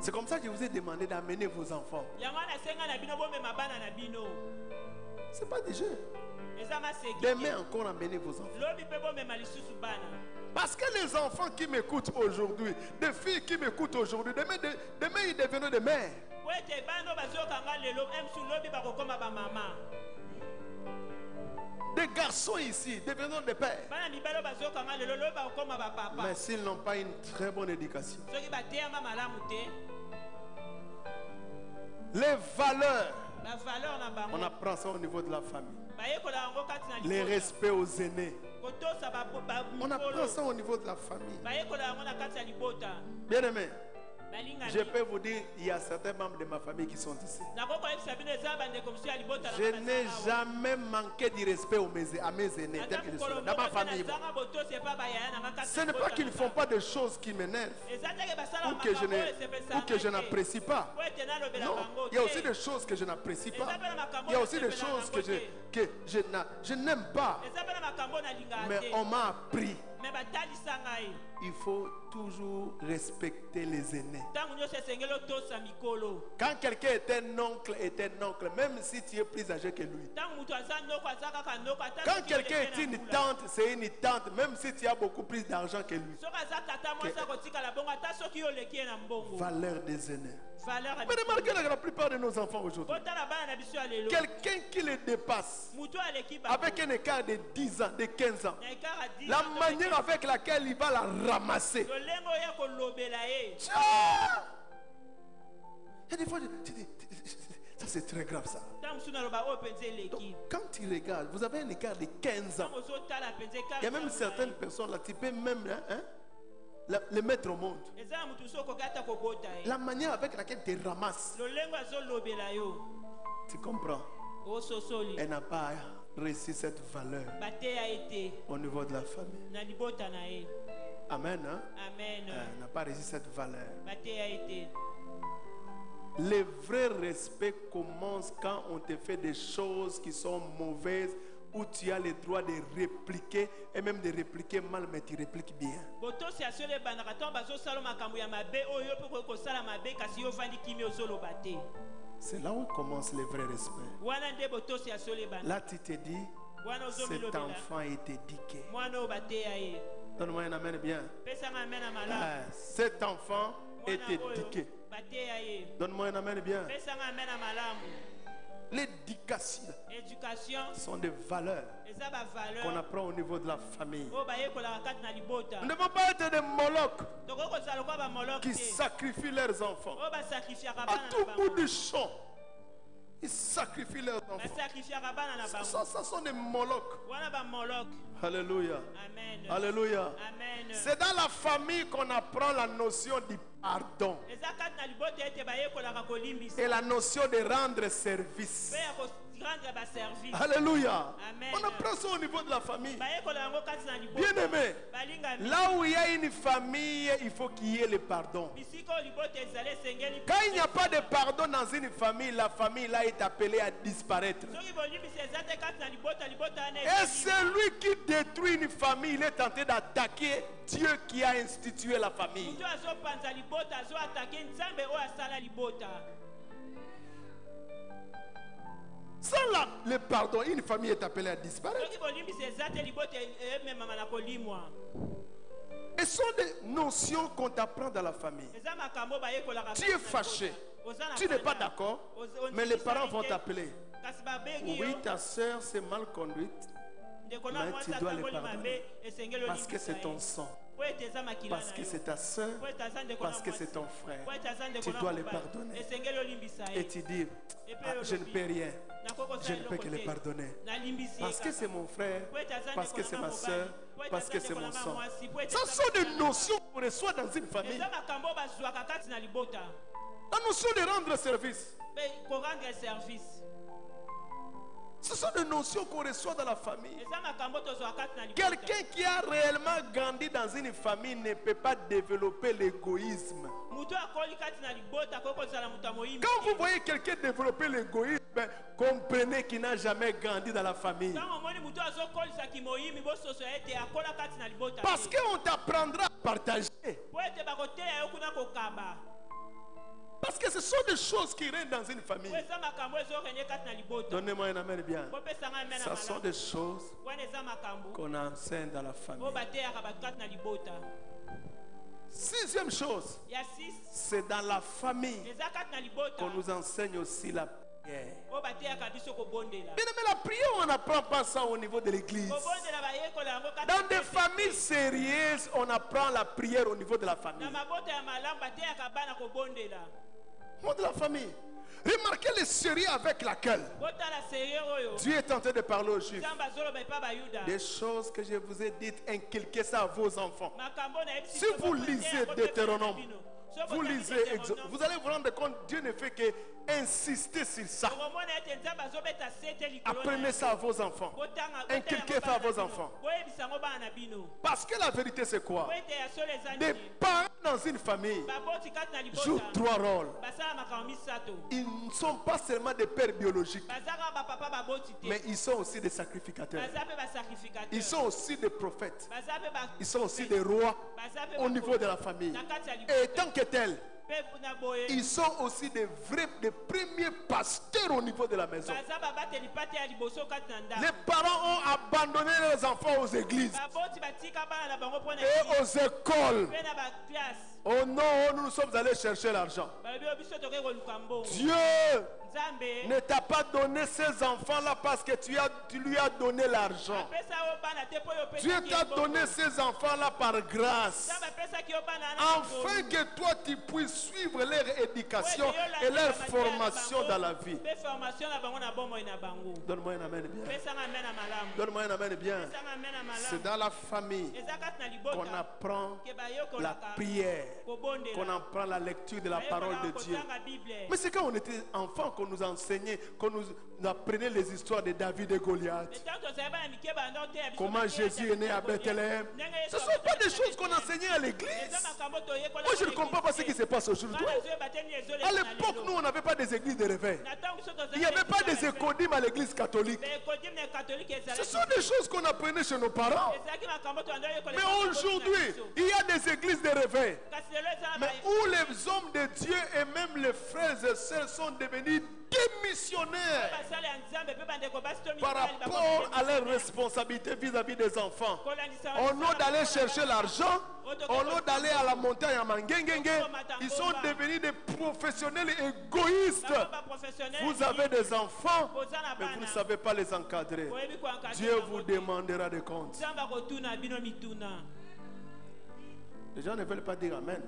C'est comme ça que je vous ai demandé d'amener vos enfants. C'est pas des jeux. Demain encore amener vos enfants. Parce que les enfants qui m'écoutent aujourd'hui, des filles qui m'écoutent aujourd'hui, demain ils deviennent des mères. Des garçons ici deviendront des pères. Mais s'ils n'ont pas une très bonne éducation. Les valeurs, on apprend ça au niveau de la famille. Les respects aux aînés, on apprend ça au niveau de la famille. Bien aimé, je peux vous dire, il y a certains membres de ma famille qui sont ici. Je n'ai jamais manqué de respect à mes aînés, tels que je suis là, dans ma famille. Ce n'est pas qu'ils ne font pas de choses qui m'énervent ou que je n'apprécie pas. Non, il y a aussi des choses que je n'apprécie pas. Il y a aussi des choses que je n'aime pas. Mais on m'a appris. Il faut toujours respecter les aînés. Quand quelqu'un est un oncle, même si tu es plus âgé que lui. Quand quelqu'un est une tante, c'est une tante, même si tu as beaucoup plus d'argent que lui. Valeur des aînés. Mais remarquez que la plupart de nos enfants aujourd'hui, quelqu'un qui les dépasse avec un écart de 10 ans, de 15 ans, la manière avec laquelle il va la ramasser. Tiens! Et des fois, ça c'est très grave ça. Donc, quand tu regardes, vous avez un écart de 15 ans. Il y a même certaines personnes là, tu peux même les mettre au monde. La manière avec laquelle tu ramasses, tu comprends? Elle n'a pas reçu cette valeur au niveau de la famille. Amen. Hein? Amen. Elle n'a pas reçu cette valeur. Le vrai respect commence quand on te fait des choses qui sont mauvaises, où tu as le droit de répliquer et même de répliquer mal, mais tu répliques bien. C'est là où commence le vrai respect. Là, tu te dis, cet enfant est éduqué. Donne-moi un amen bien. Cet enfant est éduqué. Donne-moi un amen bien. L'éducation sont des valeurs qu'on apprend au niveau de la famille. Nous ne devons pas être des molocs qui sacrifient leurs enfants à tout bout du champ. Ils sacrifient leurs enfants. Ça sont des molochs. Alléluia. Amen. Alléluia. Amen. C'est dans la famille qu'on apprend la notion du pardon. Et la notion de rendre service. Alléluia. Amen. On apprend ça au niveau de la famille. Bien aimé, là où il y a une famille, il faut qu'il y ait le pardon. Quand il n'y a pas de pardon dans une famille, la famille là est appelée à disparaître. Et celui qui détruit une famille, il est tenté d'attaquer Dieu qui a institué la famille. Sans le pardon, une famille est appelée à disparaître. Et ce sont des notions qu'on t'apprend dans la famille. Tu es fâché, tu n'es pas d'accord, mais les parents vont t'appeler. Oui, ta soeur s'est mal conduite, mais tu dois les pardonner. Parce que c'est ton sang. Parce que c'est ta soeur, parce que c'est ton frère. Tu dois les pardonner. Et tu dis, je ne peux rien. Je ne peux que les pardonner. Parce que c'est mon frère, parce que c'est ma soeur, parce que c'est mon sang. Ce sont des notions qu'on reçoit dans une famille. La notion de rendre service. Ce sont des notions qu'on reçoit dans la famille. Quelqu'un qui a réellement grandi dans une famille ne peut pas développer l'égoïsme. Quand vous voyez quelqu'un développer l'égoïsme, comprenez qu'il n'a jamais grandi dans la famille. Parce qu'on t'apprendra à partager. Parce que ce sont des choses qui règnent dans une famille. Donnez-moi un amen bien. Ce sont des choses qu'on enseigne dans la famille. Sixième chose, c'est dans la famille qu'on nous enseigne aussi la prière. Bien aimé, la prière, on n'apprend pas ça au niveau de l'église. Dans des familles sérieuses, on apprend la prière au niveau de la famille. De la famille. Remarquez le sérieux avec laquelle Dieu est en train de parler aux Juifs. Des choses que je vous ai dites, inculquez ça à vos enfants. Si vous lisez Deutéronome, vous lisez Exode, vous allez vous rendre compte, Dieu ne fait que insister sur ça. Apprenez ça à vos enfants. Inculquez ça à vos enfants. Parce que la vérité c'est quoi? Des parents dans une famille jouent trois rôles. Ils ne sont pas seulement des pères biologiques, mais ils sont aussi des sacrificateurs. Ils sont aussi des prophètes. Ils sont aussi des rois au niveau de la famille. Et tant que tels, ils sont aussi des premiers pasteurs au niveau de la maison. Les parents ont abandonné leurs enfants aux églises et aux écoles. Oh non, nous sommes allés chercher l'argent. Dieu ne t'a pas donné ces enfants-là parce que tu lui as donné l'argent. Dieu t'a donné ces enfants-là par grâce, afin que toi tu puisses suivre leur éducation et leur formation dans la vie. Donne-moi un amen bien. Donne-moi un amen bien. C'est dans la famille qu'on apprend la prière, qu'on apprend la lecture de la parole de Dieu. Mais c'est quand on était enfant qu'on nous enseignait, qu'on nous apprenait les histoires de David et Goliath. Comment Jésus est né à Bethléem. Ce ne sont pas des choses qu'on enseignait à l'église. Moi je ne comprends pas ce qui se passe aujourd'hui. À l'époque, nous on n'avait pas des églises de réveil. Il n'y avait pas des écodymes à l'église catholique. Ce sont des choses qu'on apprenait chez nos parents. Mais aujourd'hui, il y a des églises de réveil, mais où les hommes de Dieu et même les frères et sœurs sont devenus démissionnaires par rapport à leurs responsabilités vis-à-vis des enfants. Au lieu d'aller chercher l'argent, au lieu d'aller à la montagne à Mangengenge, ils sont devenus des professionnels égoïstes. Vous avez des enfants, mais vous ne savez pas les encadrer. Dieu vous demandera des comptes. Les gens ne veulent pas dire Amen.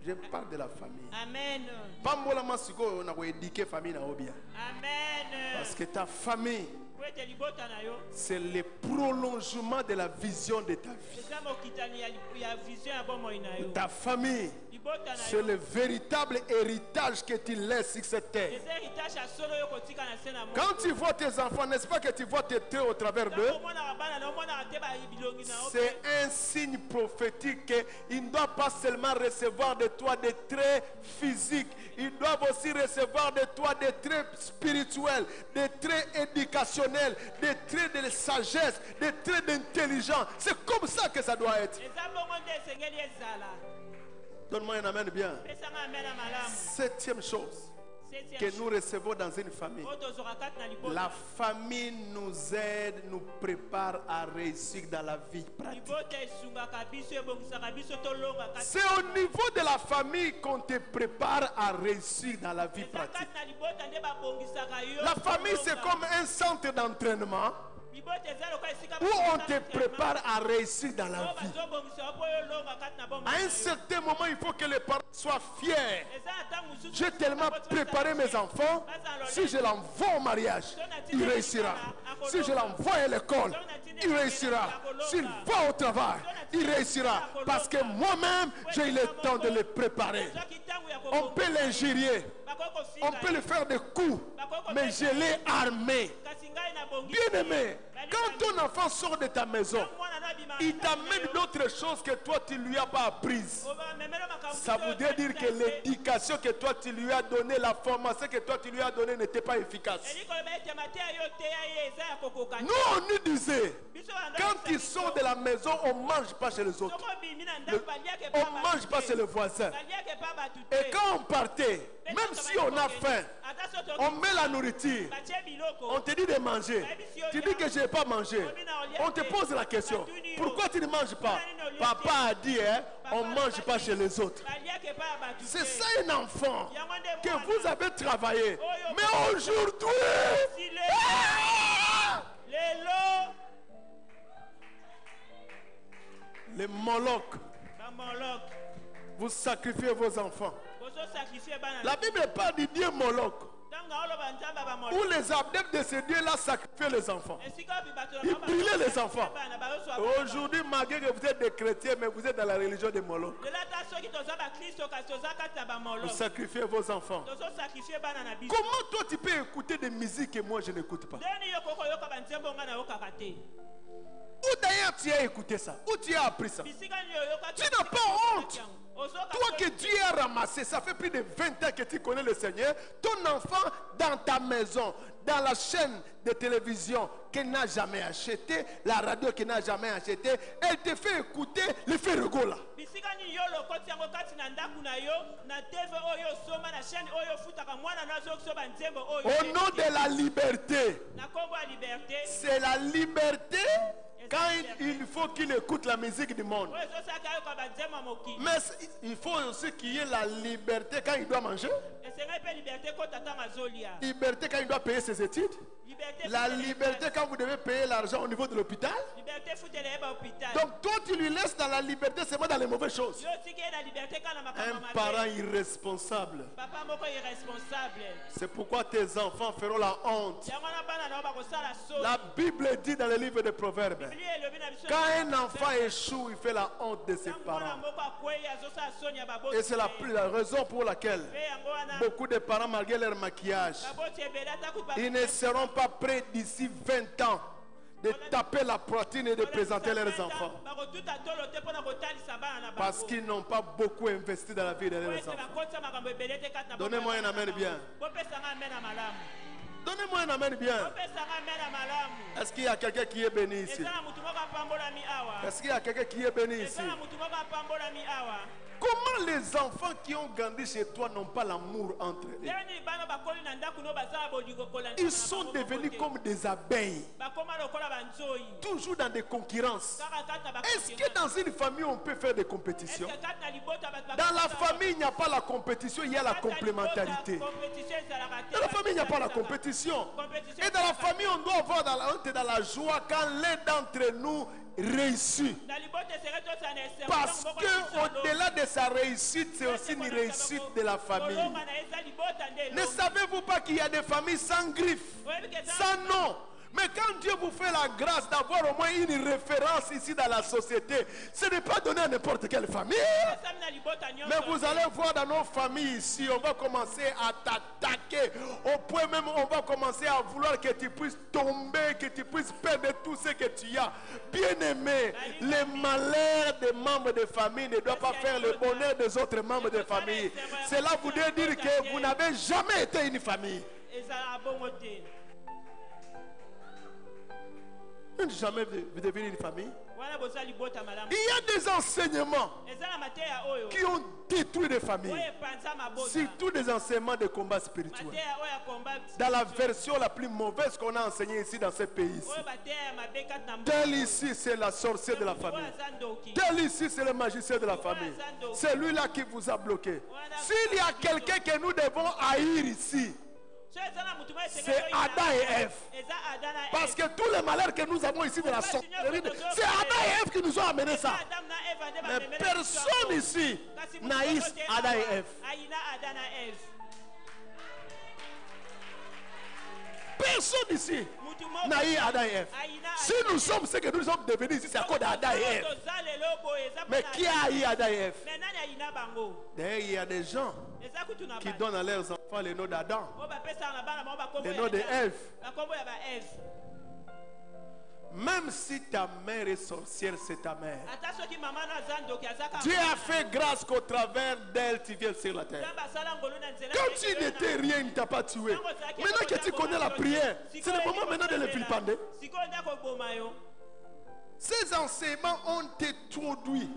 Je parle de la famille. Amen. Amen. Parce que ta famille, c'est le prolongement de la vision de ta vie. Ta famille, c'est le véritable héritage que tu laisses sur cette terre. Quand tu vois tes enfants, n'est-ce pas que tu vois tes traits au travers d'eux? C'est un signe prophétique qu'ils ne doivent pas seulement recevoir de toi des traits physiques, ils doivent aussi recevoir de toi des traits spirituels, des traits éducationnels, des traits de sagesse, des traits d'intelligence. C'est comme ça que ça doit être. Donne-moi un amen bien. Septième chose que nous recevons dans une famille. La famille nous aide, nous prépare à réussir dans la vie pratique. C'est au niveau de la famille qu'on te prépare à réussir dans la vie pratique. La famille, c'est comme un centre d'entraînement où on te prépare à réussir dans la vie. À un certain moment, il faut que les parents soient fiers. J'ai tellement préparé mes enfants. Si je l'envoie au mariage, il réussira. Si je l'envoie à l'école, il réussira. S'il va au travail, il réussira. Parce que moi-même, j'ai eu le temps de le préparer. On peut l'ingérer, on peut le faire des coups, mais je l'ai armé. Bien aimé, quand ton enfant sort de ta maison, il t'amène d'autres choses que toi tu lui as pas apprises. Ça voudrait dire que l'éducation que toi tu lui as donnée, la formation que toi tu lui as donnée n'était pas efficace. Nous on nous disait, quand ils sortent de la maison, on ne mange pas chez les autres. On ne mange pas chez le voisin. Et quand on partait, même si on a faim, on met la nourriture. On te dit de manger. Tu dis que je n'ai pas mangé. On te pose la question. Pourquoi tu ne manges pas? Papa a dit, on ne mange pas chez les autres. C'est ça un enfant que vous avez travaillé. Mais aujourd'hui, les Moloch, vous sacrifiez vos enfants. La Bible parle du dieu Moloch, où les adeptes de ce dieu-là sacrifiaient les enfants. Ils brûlaient les enfants. Aujourd'hui, malgré que vous êtes des chrétiens, mais vous êtes dans la religion de Moloch. Vous sacrifiez vos enfants. Comment toi tu peux écouter des musiques que moi je n'écoute pas? Où d'ailleurs tu as écouté ça? Où tu as appris ça? Tu n'as pas honte. Toi que Dieu a ramassé, ça fait plus de 20 ans que tu connais le Seigneur. Ton enfant dans ta maison, dans la chaîne de télévision qu'elle n'a jamais acheté, la radio qu'elle n'a jamais acheté, elle te fait écouter les Ferrego là. Au nom de la liberté. C'est la liberté. Quand il faut qu'il écoute la musique du monde. Mais il faut aussi qu'il y ait la liberté quand il doit manger. Liberté quand il doit payer ses études. La liberté quand vous devez payer l'argent au niveau de l'hôpital. Donc toi tu lui laisses dans la liberté seulement dans les mauvaises choses. Un parent irresponsable. C'est pourquoi tes enfants feront la honte. La Bible dit dans le livre des Proverbes, quand un enfant échoue, il fait la honte de ses parents. Et c'est la raison pour laquelle beaucoup de parents, malgré leur maquillage, ils ne seront pas prêts d'ici 20 ans de taper la poitrine et de présenter leurs enfants. Parce qu'ils n'ont pas beaucoup investi dans la vie de leurs enfants. Donnez-moi un amen bien. Donnez-moi un amen bien. Est-ce qu'il y a quelqu'un qui est béni ici? Est-ce qu'il y a quelqu'un qui est béni ici? Comment les enfants qui ont grandi chez toi n'ont pas l'amour entre eux? Ils sont devenus comme des abeilles, toujours dans des concurrences. Est-ce que dans une famille on peut faire des compétitions? Dans la famille il n'y a pas la compétition, il y a la complémentarité. Dans la famille il n'y a pas la compétition. Et dans la famille on doit avoir dans la joie quand l'un d'entre nous réussi. Parce qu'au-delà de sa réussite, c'est aussi une réussite de la famille. Ne savez-vous pas qu'il y a des familles sans griffes, sans nom? Mais quand Dieu vous fait la grâce d'avoir au moins une référence ici dans la société, ce n'est pas donné à n'importe quelle famille. Mais vous allez voir dans nos familles ici, on va commencer à t'attaquer. Au point même, on va commencer à vouloir que tu puisses tomber, que tu puisses perdre tout ce que tu as. Bien aimé, les malheurs des membres de famille ne doivent pas faire le bonheur des autres membres de famille. Cela voudrait dire que vous n'avez jamais été une famille. Vous n'avez jamais devenir une famille. Il y a des enseignements qui ont détruit des familles. Surtout des enseignements de combat spirituel. Dans la version la plus mauvaise qu'on a enseignée ici dans ce pays. Tel ici, c'est la sorcière de la famille. Tel ici, c'est le magicien de la famille. C'est lui-là qui vous a bloqué. S'il y a quelqu'un que nous devons haïr ici, c'est Adam et Ève. Parce que tous les malheurs que nous avons ici de la sorcellerie, c'est Adam et Ève qui nous ont amené ça. Mais personne ici n'haïsse Adam et Ève. Personne ici n'haït Adam et Ève. Si nous sommes ce que nous sommes devenus ici, c'est à cause d'Adam et Ève. Mais qui a haï Adam et Ève? D'ailleurs, il y a des gens qui donnent à leurs enfants le nom d'Adam, le nom d'Ève. Même si ta mère est sorcière, c'est ta mère. Dieu a fait grâce qu'au travers d'elle, tu viens sur la terre. Quand tu n'étais rien, il ne t'a pas tué. Maintenant que tu connais la prière, c'est le moment maintenant de le vilipender. Ces enseignements ont introduit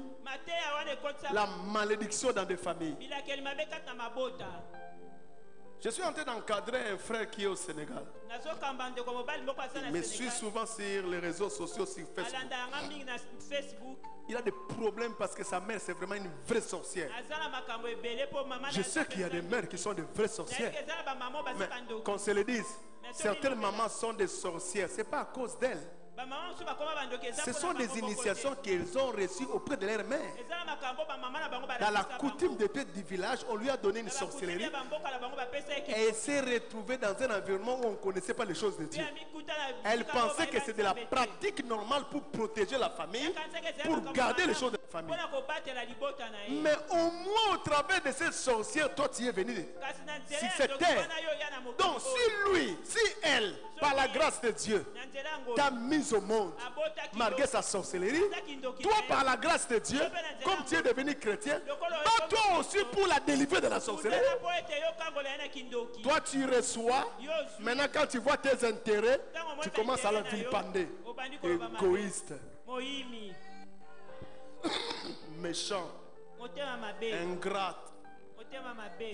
la malédiction dans des familles. Je suis en train d'encadrer un frère qui est au Sénégal. Il me suit souvent sur les réseaux sociaux, sur Facebook. Il a des problèmes parce que sa mère, c'est vraiment une vraie sorcière. Je sais qu'il y a des mères qui sont des vraies sorcières. Mais qu'on se le dise, certaines mamans sont des sorcières. Ce n'est pas à cause d'elles. Ce sont des initiations qu'elles ont reçues auprès de leur mère. Dans la coutume de tête du village, on lui a donné une sorcellerie. Et elle s'est retrouvée dans un environnement où on ne connaissait pas les choses de Dieu. Elle pensait que c'était la pratique normale pour protéger la famille, pour garder les choses de la famille. Mais au moins au travers de cette sorcière, toi tu es venu sur cette terre. Donc si lui, si elle, par la grâce de Dieu, t'a mise au monde, malgré sa sorcellerie, toi par la grâce de Dieu, comme tu es devenu chrétien, toi aussi pour la délivrer de la sorcellerie. Toi tu reçois, maintenant quand tu vois tes intérêts, tu commences à la vilipender. Égoïste, méchant, ingrate.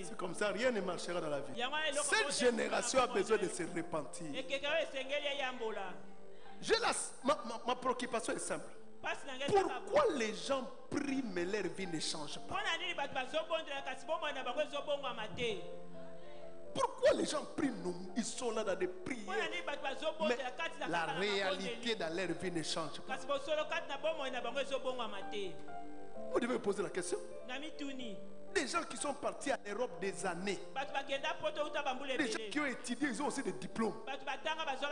C'est comme ça, rien ne marchera dans la vie. Cette génération a besoin de se repentir. Ma préoccupation est simple. Pourquoi les gens prient mais leur vie ne change pas? Pourquoi les gens prient, ils sont là dans des prières, mais la réalité dans leur vie ne change pas? Vous devez poser la question. Des gens qui sont partis à l'Europe des années, des gens qui ont étudié, ils ont aussi des diplômes.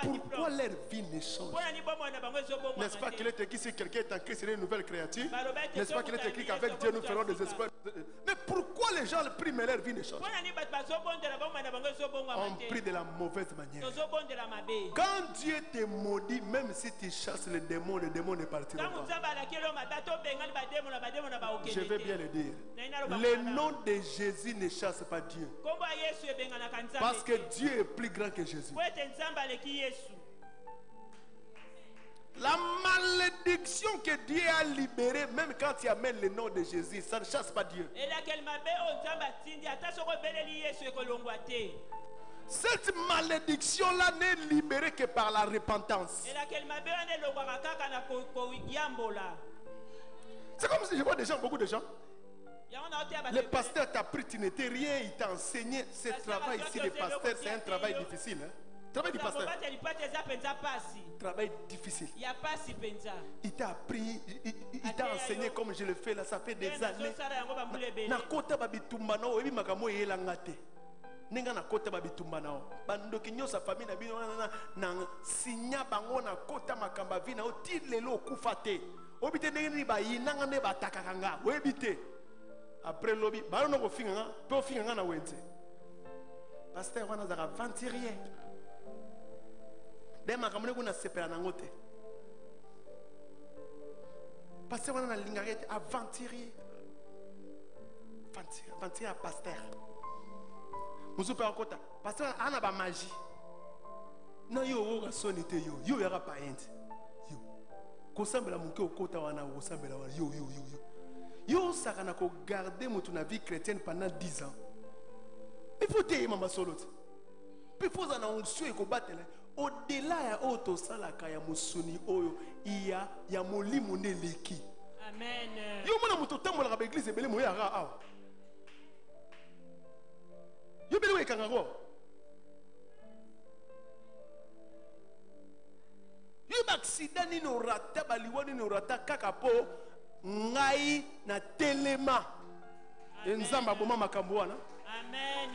Pourquoi leur vie ne change pas? N'est-ce pas qu'il est écrit si quelqu'un est en Christ, c'est une nouvelle créature? N'est-ce pas qu'il est écrit qu'avec Dieu nous ferons des espoirs? Mais pourquoi les gens prient mais leur vie ne change pas? On prie de la mauvaise manière. Quand Dieu te maudit, même si tu chasses les démons ne partiront pas. Je vais bien le dire. Le nom de Jésus ne chasse pas Dieu. Parce que Dieu est plus grand que Jésus. La malédiction que Dieu a libérée, même quand tu amènes le nom de Jésus, ça ne chasse pas Dieu. Cette malédiction-là n'est libérée que par la repentance. C'est comme si je vois des gens, beaucoup de gens. Le pasteur t'a pris, tu n'étais rien, il t'a enseigné. Ce travail ici, le pasteur, c'est un travail difficile. Hein? Travail du pasteur. Travail difficile. Il t'a appris, il t'a enseigné comme je le fais là, ça fait des années. Nakota babitumba na oyebi makambo yelanga te. Ninga nakota babitumba na o. Bandoki nyosa famille na bino na sinya bango na kota makamba vina o ti lelo okufa te. Obite ndenge ba yinanga ne batakaka nga. Oyebi te. Après lobby, ba no ko finga, to finga na wenze. Pasteur wana za aventurier. Dema kamune kuna sepela na ngote. Pasteur wana na lingarete aventurier. Aventurier à pasteur. Musupe akota. Pasteur ana ba magie. Na yo wo sonite yo yara pa ente. Yo. Ko sambela muke okota wana wo sambela wana yo. Yo sakana ko garder mutu na vie chrétienne pendant 10 ans. Il faut te mama solote. Puis faut en onction et ko batele. Au-delà ya auto salaka ya musuni oyo ya molimo ne leki. Amen. Yo mona mutu tambola ka église ebele moya ra awa. Yo bele we kangaro. Yo accident ni no rata baliwoni no rata kaka po ngai na telema. Nzamba boma makambo wana. Amen.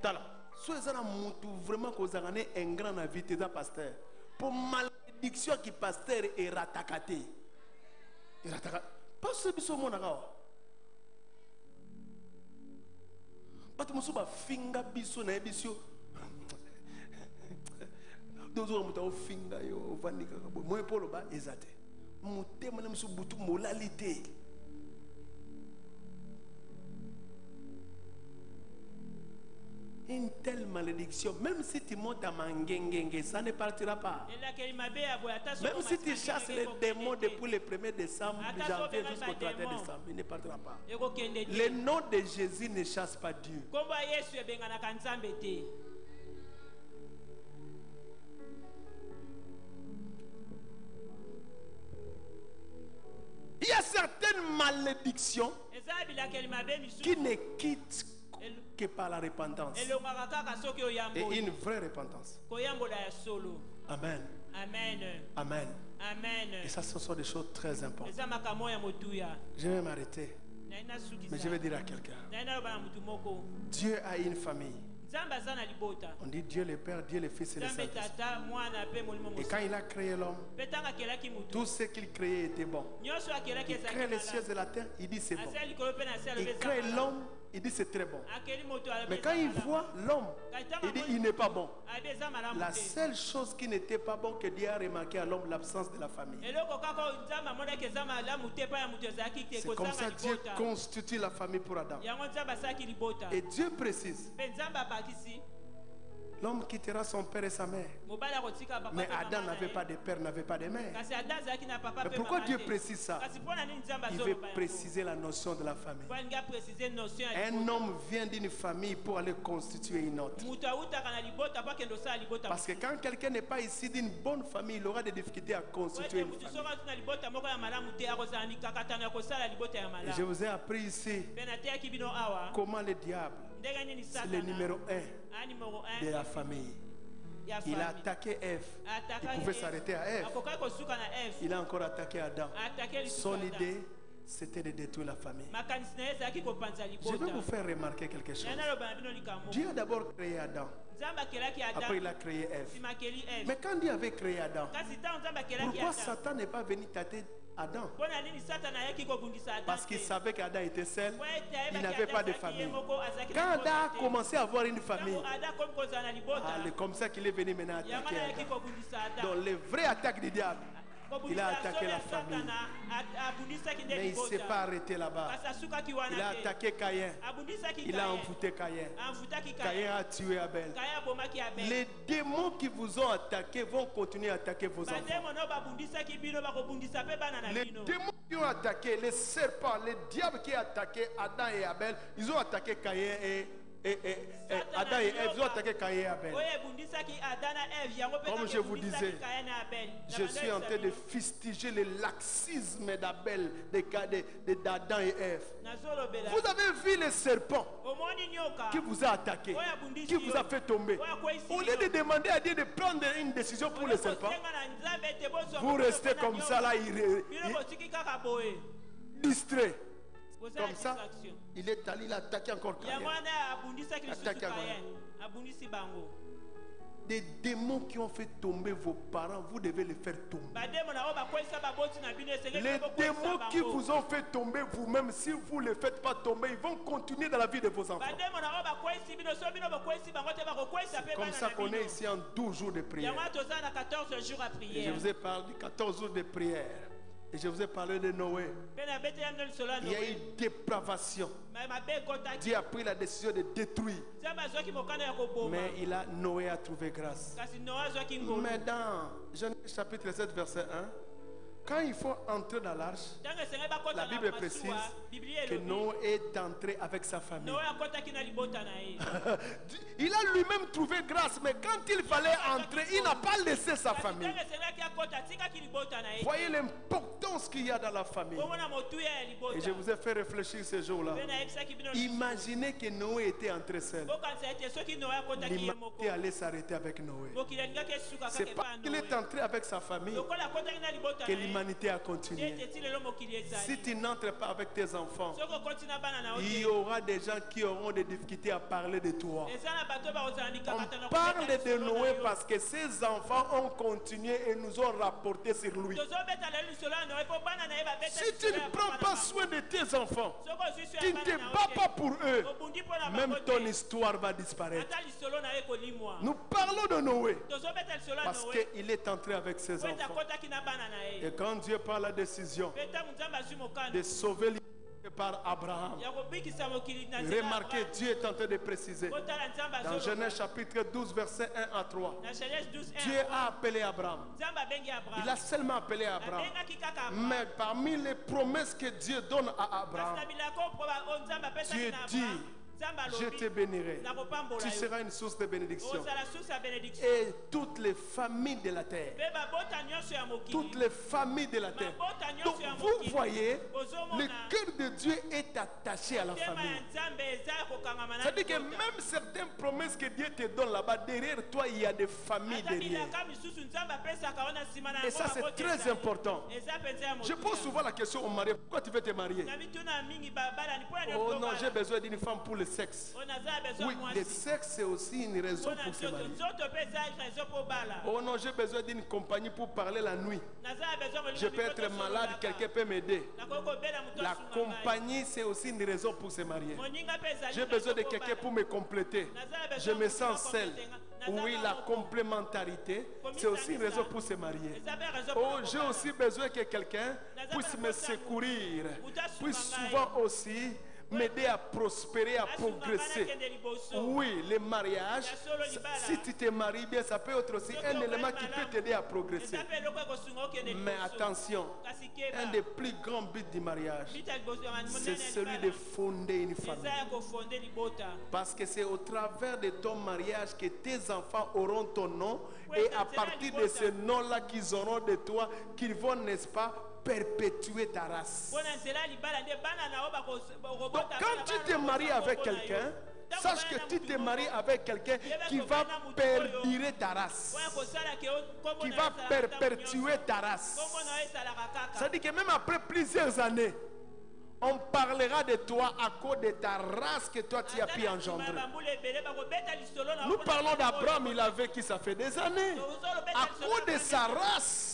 Tala. Soit ça mutu vraiment kozanga ne un grand invité da pasteur. Pour malédiction qui pasteur est ratakate. Pas ce biso mona kawa. Batu musuba finga biso na biso. Dozo muta o finga yo vandika kabo. Moye polo ba ezate. Mutema na musu butu molalite. Une telle malédiction, même si tu montes à Mangengenge, ça ne partira pas. Même si tu chasses les démons depuis le 1er décembre, janvier jusqu'au 31 décembre, il ne partira pas. Le nom de Jésus ne chasse pas Dieu. Il y a certaines malédictions qui ne quittent que par la repentance. Et une vraie repentance. Amen. Amen. Amen. Amen. Et ça, ce sont des choses très importantes. Je vais m'arrêter. Mais je vais dire à quelqu'un. Dieu a une famille. On dit Dieu le Père, Dieu le Fils et le Saint-Esprit. Et quand il a créé l'homme, tout ce qu'il créait était bon. Il crée les cieux et la terre, il dit c'est bon. Il crée l'homme, il dit c'est très bon. Mais quand il voit l'homme, il dit il n'est pas bon. La seule chose qui n'était pas bon que Dieu a remarqué à l'homme, l'absence de la famille. C'est comme ça que Dieu constitue la famille pour Adam. Et Dieu précise, l'homme quittera son père et sa mère. Mais Adam n'avait pas de père, n'avait pas de mère. Mais pourquoi Dieu précise ça? Il veut préciser la notion de la famille. Un homme vient d'une famille pour aller constituer une autre. Parce que quand quelqu'un n'est pas ici d'une bonne famille, il aura des difficultés à constituer une famille. Et je vous ai appris ici comment le diable, c'est le numéro 1 de la famille. Il a attaqué Ève. Il pouvait s'arrêter à Ève. Il a encore attaqué Adam. Son idée, c'était de détruire la famille. Je vais vous faire remarquer quelque chose. Dieu a d'abord créé Adam. Après il a créé Ève. Mais quand Dieu avait créé Adam, pourquoi Satan n'est pas venu tâter Adam? Parce qu'il savait qu'Adam était seul, il n'avait pas de famille. Quand Adam a commencé à avoir une famille, c'est comme ça qu'il est venu maintenant attaquer Adam. Donc le vrai attaque du diable, il a attaqué la famille. Mais il ne s'est pas arrêté là-bas. Il a attaqué Caïn. Il a envoûté Caïn. Caïn a tué Abel. Les démons qui vous ont attaqué vont continuer à attaquer vos enfants. Les démons qui ont attaqué, les serpents, les diables qui ont attaqué Adam et Abel, ils ont attaqué Caïn et Adam et Ève ont attaqué Caïn et Abel. Comme je vous disais, je suis en train de fustiger le laxisme d'Abel, d'Adam et Ève. Vous avez vu le serpent qui vous a attaqué, qui vous a fait tomber. Au lieu de demander à Dieu de prendre une décision pour le serpent, vous restez comme ça là, distrait. Comme ça, il est allé, il a attaqué encore Caïn. Des démons qui ont fait tomber vos parents, vous devez les faire tomber. Les démons qui vous ont fait tomber vous-même, si vous ne les faites pas tomber, ils vont continuer dans la vie de vos enfants. C'est comme ça qu'on est ici en 12 jours de prière. Et je vous ai parlé de 14 jours de prière. Et je vous ai parlé de Noé. Il y a eu dépravation. Dieu a pris la décision de détruire. Mais Noé a trouvé grâce. Mais dans Genèse chapitre 7 verset 1, quand il faut entrer dans l'arche, la Bible précise que Noé est entré avec sa famille. Il a lui-même trouvé grâce, mais quand il fallait entrer, il n'a pas laissé sa famille. Voyez l'importance qu'il y a dans la famille. Et je vous ai fait réfléchir ce jour-là. Imaginez que Noé était entré seul. L'humanité allait s'arrêter avec Noé. C'est parce qu'il est entré avec sa famille que l'humanité a continué. Si tu n'entres pas avec tes enfants, il y aura des gens qui auront des difficultés à parler de toi. On parle de Noé parce que ses enfants ont continué et nous ont rapporté sur lui. Si tu ne prends pas soin de tes enfants, tu ne te bats pas pour eux, même ton histoire va disparaître. Nous parlons de Noé parce qu'il est entré avec ses enfants. Et quand Dieu prend la décision de sauver l'humanité par Abraham, remarquez, Dieu est en train de préciser dans Genèse chapitre 12 verset 1 à 3, Dieu a appelé Abraham. Il a seulement appelé Abraham, mais parmi les promesses que Dieu donne à Abraham, Dieu dit: je te bénirai, tu seras une source de bénédiction. Et toutes les familles de la terre, toutes les familles de la terre. Donc vous voyez, le cœur de Dieu est attaché à la famille. C'est-à-dire que même certaines promesses que Dieu te donne là-bas, derrière toi il y a des familles derrière. Et ça c'est très important. Je pose souvent la question aux mariés: pourquoi tu veux te marier? Oh non, j'ai besoin d'une femme pour le sexe. Oui, le sexe c'est aussi une raison pour se marier. Oh non, j'ai besoin d'une compagnie pour parler la nuit. Je peux être malade, quelqu'un peut m'aider. La compagnie c'est aussi une raison pour se marier. J'ai besoin de quelqu'un pour me compléter. Je me sens seul. Oui, la complémentarité c'est aussi une raison pour se marier. Oh, j'ai aussi besoin que quelqu'un puisse me secourir, puisse souvent aussi m'aider à prospérer, à progresser. Oui, le mariage, si tu te maries bien, ça peut être aussi un élément qui peut t'aider à progresser. Mais attention, un des plus grands buts du mariage, c'est celui de fonder une famille. Parce que c'est au travers de ton mariage que tes enfants auront ton nom, et à partir de ce nom-là qu'ils auront de toi, qu'ils vont, n'est-ce pas, perpétuer ta race. Donc quand tu te maries avec quelqu'un, sache que tu te maries avec quelqu'un qui va perdurer ta race, qui va perpétuer ta race. Ça dit que même après plusieurs années, on parlera de toi à cause de ta race que toi tu as pu engendrer. Nous parlons d'Abraham, il a vécu, ça fait des années. À cause de sa race,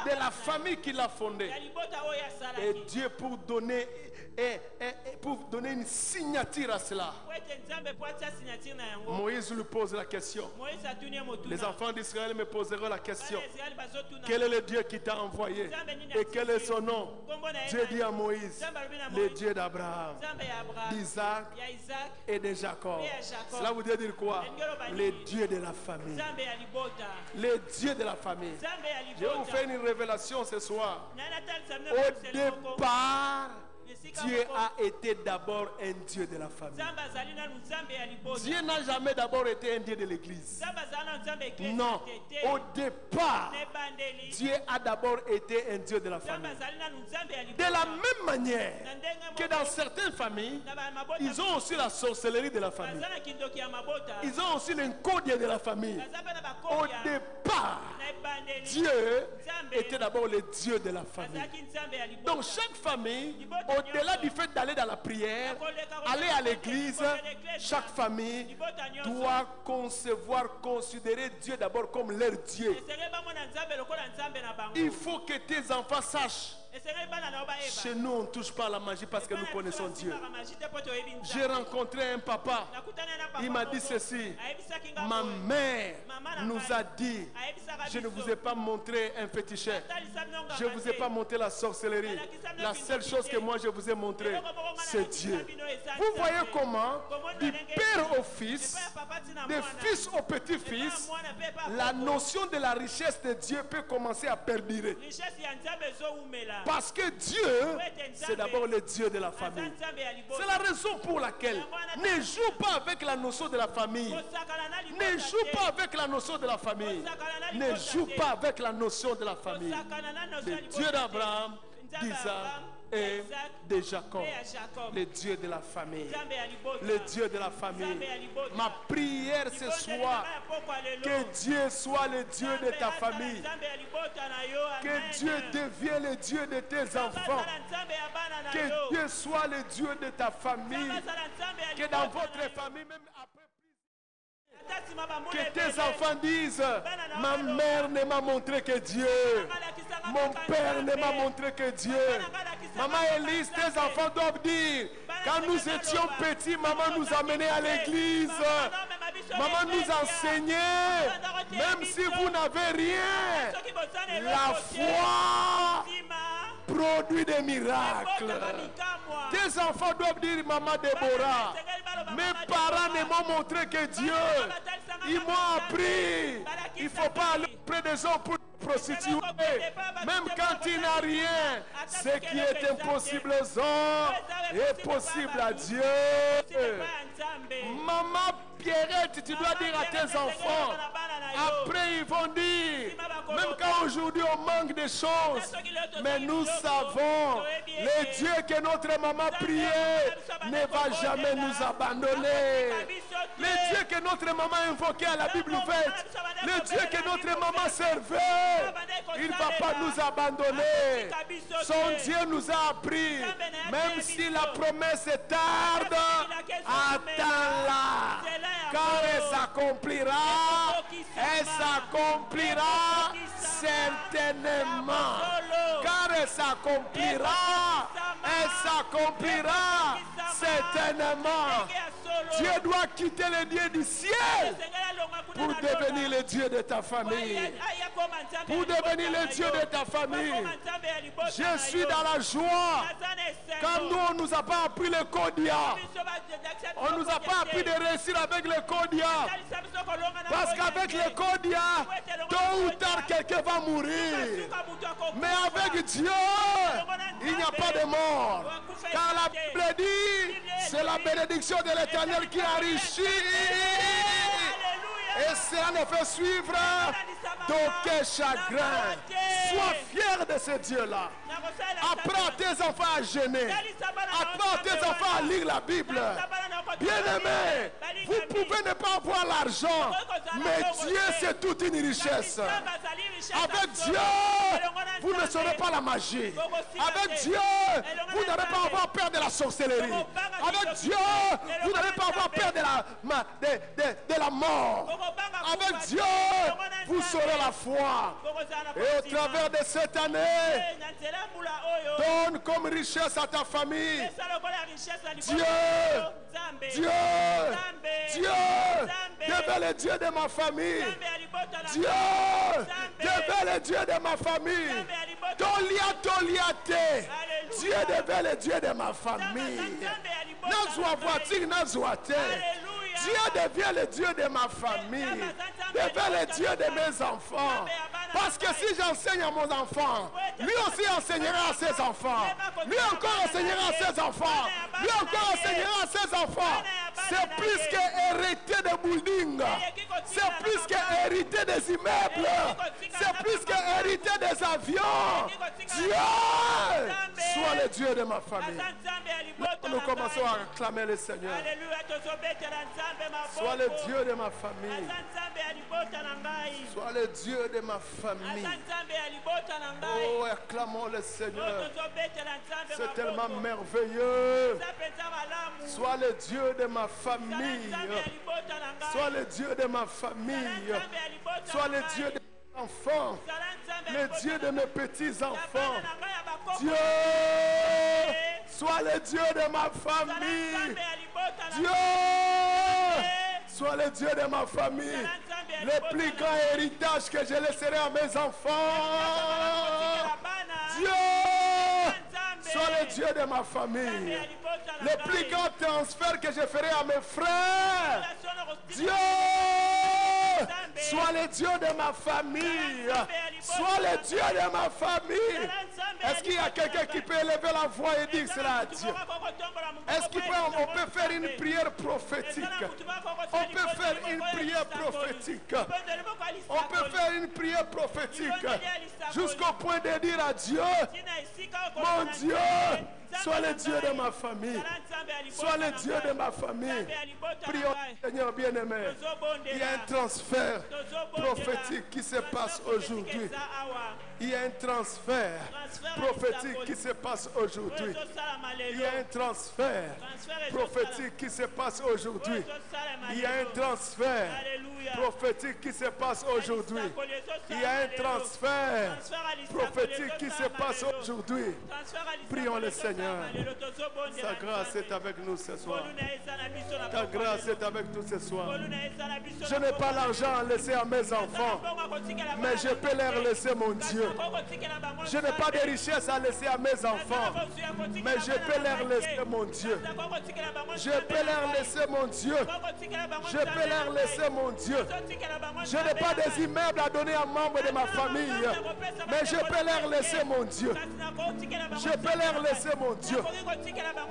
de la famille qu'il a fondée. Et Dieu, pour donner une signature à cela, Moïse lui pose la question. Les enfants d'Israël me poseront la question: quel est le Dieu qui t'a envoyé et quel est son nom? Dieu dit à Moïse: le Dieu d'Abraham, d'Isaac et de Jacob. Cela veut dire quoi? Le Dieu de la famille. Le Dieu de la famille. Je vais vous faire une révélation ce soir. Au départ, Dieu a été d'abord un Dieu de la famille. Dieu n'a jamais d'abord été un Dieu de l'église. Non, au départ, Dieu a d'abord été un Dieu de la famille. De la même manière que dans certaines familles, ils ont aussi la sorcellerie de la famille. Ils ont aussi l'incodie de la famille. Au départ, Dieu était d'abord le Dieu de la famille. Donc chaque famille, au-delà du fait d'aller dans la prière, aller à l'église, chaque famille doit concevoir, considérer Dieu d'abord comme leur Dieu. Il faut que tes enfants sachent. Chez nous, on ne touche pas à la magie parce que nous connaissons Dieu. J'ai rencontré un papa. Il m'a dit ceci. Ma mère nous a dit, je ne vous ai pas montré un fétichet. Je ne vous ai pas montré la sorcellerie. La seule chose que moi je vous ai montré, c'est Dieu. Vous voyez comment, du père au fils, des fils au petit-fils, la notion de la richesse de Dieu peut commencer à perdurer. Parce que Dieu, c'est d'abord le Dieu de la famille. C'est la raison pour laquelle ne joue pas avec la notion de la famille. Ne joue pas avec la notion de la famille. Ne joue pas avec la notion de la famille. Le Dieu d'Abraham, d'Isaac et de Jacob. Le Dieu de la famille. Le Dieu de la famille. Ma prière ce soir, que Dieu soit le Dieu de ta famille. Que Dieu devienne le Dieu de tes enfants. Que Dieu soit le Dieu de ta famille. Que dans votre famille, même après, que tes enfants disent, ma mère ne m'a montré que Dieu. Mon père ne m'a montré que Dieu. Maman Élise, tes enfants doivent dire, quand nous étions petits, maman nous amenait à l'église. Maman nous enseignait, même si vous n'avez rien, la foi produit des miracles. Tes enfants doivent dire, maman Déborah, mes parents ne m'ont montré que Dieu. Ils m'ont appris, il ne faut pas aller près des hommes pour prostituer. Même quand il n'a rien, ce qui est impossible aux hommes est possible à Dieu. Maman Pierrette, tu dois dire à tes enfants, après ils vont dire, même quand aujourd'hui on manque de choses, mais nous savons, le Dieu que notre maman priait ne va jamais nous abandonner. Le Dieu que notre maman invoquait à la Bible ouverte, le Dieu que notre maman servait, il ne va pas nous abandonner. Son Dieu nous a appris, même si la promesse est tarde, attends-la, car elle s'accomplira certainement, car elle s'accomplira certainement. Dieu doit quitter le Dieu du ciel pour devenir le Dieu de ta famille. Pour devenir le Dieu de ta famille. Je suis dans la joie. Quand nous, on ne nous a pas appris le Kodia. On ne nous a pas appris de réussir avec le Kodia. Parce qu'avec le Kodia, tôt ou tard, quelqu'un va mourir. Mais avec Dieu, il n'y a pas de mort. Car la Bible dit, c'est la bénédiction de l'Éternel qui enrichit. Et cela ne fait suivre d'aucun chagrin. Sois fier de ce Dieu-là. Apprends tes enfants à jeûner. Apprends tes enfants à lire la Bible. Bien-aimés, vous pouvez ne pas avoir l'argent, mais Dieu c'est toute une richesse. Avec Dieu, vous ne saurez pas la magie. Avec Dieu, vous n'allez pas avoir peur de la sorcellerie. Avec Dieu, vous n'allez pas avoir peur de la mort. Avec Dieu, vous saurez la foi. Et au travers de cette année, donne comme richesse à ta famille. Dieu, devient le Dieu de ma famille. Dieu, devient le Dieu de ma famille. Toliate. Dieu devient le Dieu de ma famille. Dieu devient le Dieu de ma famille. Devient le Dieu de mes enfants. Parce que si j'enseigne à mon enfant, lui aussi enseignera à ses enfants. Lui encore enseignera à ses enfants. Lui encore enseignera à ses enfants. C'est plus qu'hériter des buildings. C'est plus qu'hériter des immeubles. C'est plus qu'hériter des avions. Dieu soit le Dieu de ma famille. Nous commençons à acclamer le Seigneur. Sois le Dieu de ma famille. Sois le Dieu de ma famille. Oh, acclamons le Seigneur. C'est tellement merveilleux. Sois le Dieu de ma famille. Sois le Dieu de ma famille. Sois le Dieu de mes enfants. Le Dieu de mes petits-enfants. Dieu, sois le Dieu de ma famille. Dieu, sois le Dieu de ma famille. Le plus grand héritage que je laisserai à mes enfants. Dieu, sois le Dieu de ma famille. Le plus grand transfert que je ferai à mes frères. Dieu, sois le Dieu de ma famille. Sois le Dieu de ma famille. Est-ce qu'il y a quelqu'un qui peut élever la voix et dire cela à Dieu? Est-ce qu'on peut faire une prière prophétique? On peut faire une prière prophétique. On peut faire une prière prophétique jusqu'au point de dire à Dieu, mon Dieu, sois le Dieu de ma famille. Sois le Dieu de ma famille. Prions, Seigneur bien-aimé. Il y a un transfert prophétique qui se passe aujourd'hui. Il y a un transfert prophétique qui se passe aujourd'hui. Il y a un transfert prophétique qui se passe aujourd'hui. Il y a un transfert prophétique qui se passe aujourd'hui. Il y a un transfert prophétique qui se passe aujourd'hui. Prions le Seigneur. Ta grâce est avec nous ce soir. Ta grâce est avec nous ce soir. Je n'ai pas l'argent à laisser à mes enfants, mais je peux leur laisser mon Dieu. Je n'ai pas de richesse à laisser à mes enfants, mais je peux leur laisser mon Dieu. Je peux leur laisser mon Dieu. Je peux leur laisser mon Dieu. Je n'ai pas des immeubles à donner à membres de ma famille, mais je peux leur laisser mon Dieu. Je peux leur laisser mon Dieu.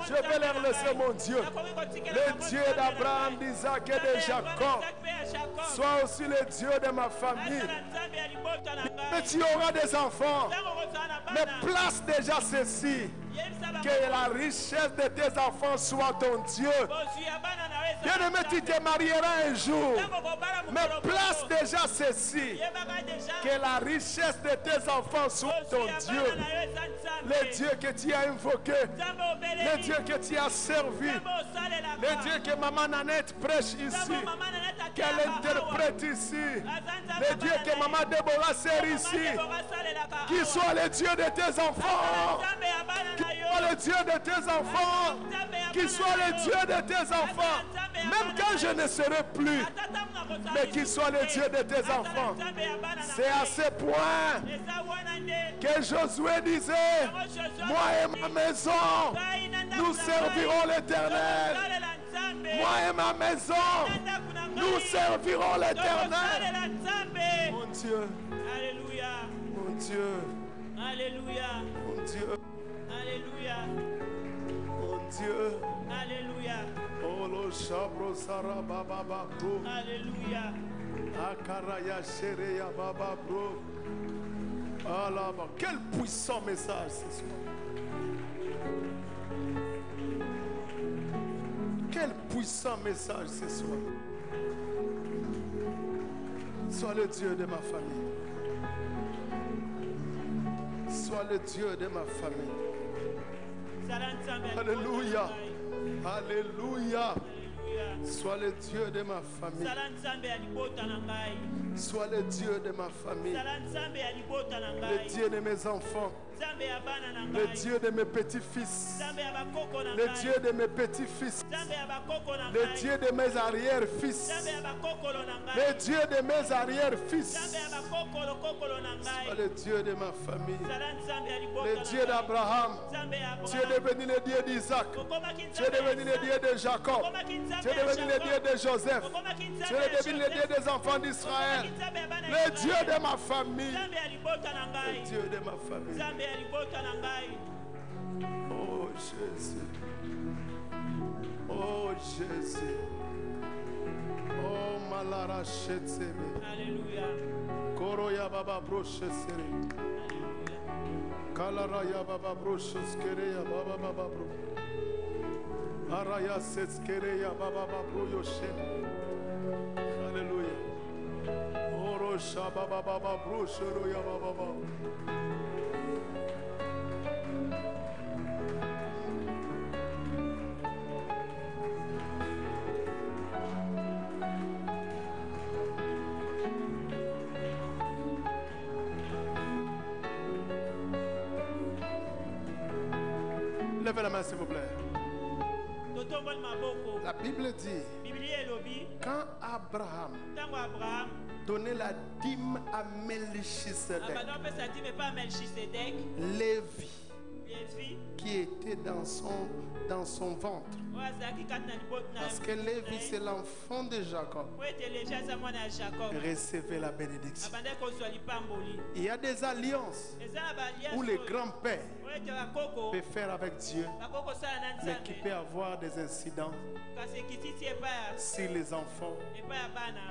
Je peux leur laisser mon Dieu. Le Dieu d'Abraham, d'Isaac et de Jacob. Sois aussi le Dieu de ma famille. Mais tu auras des enfants. Mais place déjà ceci. Que la richesse de tes enfants soit ton Dieu. Bien-aimé, tu te marieras un jour. Mais place déjà ceci. Que la richesse de tes enfants soit ton Dieu. Le Dieu que tu as invoqué. Le Dieu que tu as servi. Le Dieu que Maman Nanette prêche ici. Qu'elle interprète ici. Le Dieu que Maman Déborah sert ici. Qu'il soit le Dieu de tes enfants. Qu'il soit le Dieu de tes enfants. Qu'il soit le Dieu de tes enfants. Même quand je ne serai plus. Mais qu'il soit le Dieu de tes enfants. C'est à ce point que Josué disait, moi et ma maison, nous servirons l'Éternel. Moi et ma maison, nous servirons l'Éternel. Mon Dieu. Alléluia. Mon Dieu. Alléluia. Mon Dieu. Alléluia. Mon Dieu. Alléluia. Oh le chabro sara baba bro. Alléluia. Akaraya shereya baba bro. Allah, quel puissant message ce soir. Quel puissant message ce soir. Sois le Dieu de ma famille. Sois le Dieu de ma famille. Alléluia. Alléluia. Sois le Dieu de ma famille. Sois le Dieu de ma famille. Le Dieu de mes enfants. le Dieu de mes petits-fils, le Dieu de mes petits-fils, le Dieu de mes arrière-fils, le Dieu de mes arrière-fils, le Dieu de ma famille, le Dieu d'Abraham, tu es devenu le Dieu d'Isaac, tu es devenu le Dieu de Jacob, tu es devenu le Dieu de Joseph, tu es devenu le Dieu des enfants d'Israël, le Dieu de ma famille, le Dieu de ma famille. Oh Jésus, oh Jésus, oh Malara Shetsebe, Alléluia. Koroya Baba Brochesere, Kalaraya Baba Brocheskereya Baba Baba Bro, Araya Setskereya Baba Baba Yoshen. Alléluia. Orosha Baba Baba Brocheroya Baba Baba. Levez la main s'il vous plaît. La Bible dit, quand Abraham donnait la dîme à Melchisedec, Lévi, qui était dans son ventre, parce que Lévi c'est l'enfant de Jacob, recevait la bénédiction. Il y a des alliances où les grands-pères peuvent faire avec Dieu, mais qui peut avoir des incidents sur les enfants,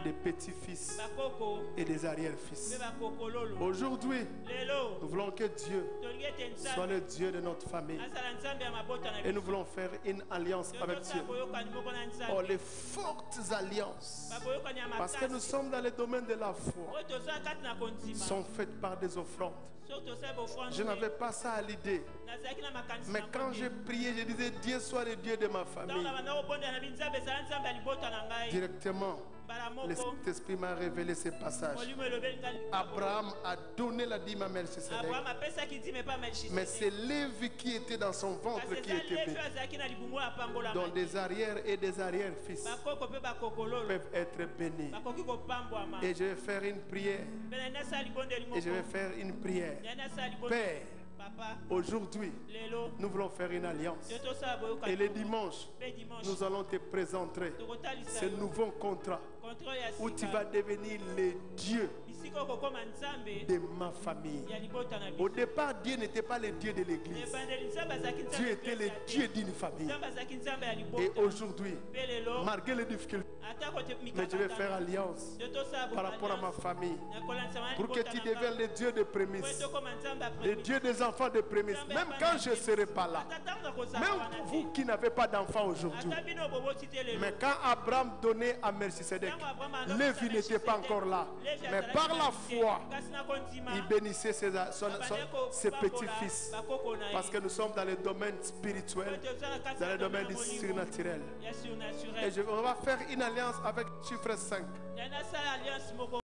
des petits-fils et des arrière-fils. Aujourd'hui, nous voulons que Dieu soit le Dieu de notre famille et nous voulons faire une alliance avec Dieu. Oh, les fortes alliances, parce que nous sommes dans le domaine de la foi, sont faites par des offrandes. Je n'avais pas ça à l'idée, mais quand j'ai prié, je disais Dieu soit le Dieu de ma famille. Directement, l'Esprit m'a révélé ces passages. Abraham a donné la dîme à Melchisedec, mais c'est Lévi qui était dans son ventre qui était béni, dont des arrières et des arrière-fils peuvent être bénis. Et je vais faire une prière. Et je vais faire une prière. Père, aujourd'hui, nous voulons faire une alliance. Et le dimanche, nous allons te présenter ce nouveau contrat où tu vas devenir le Dieu de ma famille. Au départ, Dieu n'était pas le Dieu de l'église. Dieu était le Dieu d'une famille. Et aujourd'hui, malgré les difficultés, mais je vais faire alliance par rapport à ma famille pour que tu deviennes le Dieu de prémices, le Dieu des enfants de prémices. Même quand je ne serai pas là, même pour vous qui n'avez pas d'enfants aujourd'hui, mais quand Abraham donnait à Melchisedec, Lévi n'était pas encore là, mais par la foi, il bénissait ses petits-fils, parce que nous sommes dans le domaine spirituel, dans le domaine du surnaturel. Et on va faire une alliance avec chiffre 5.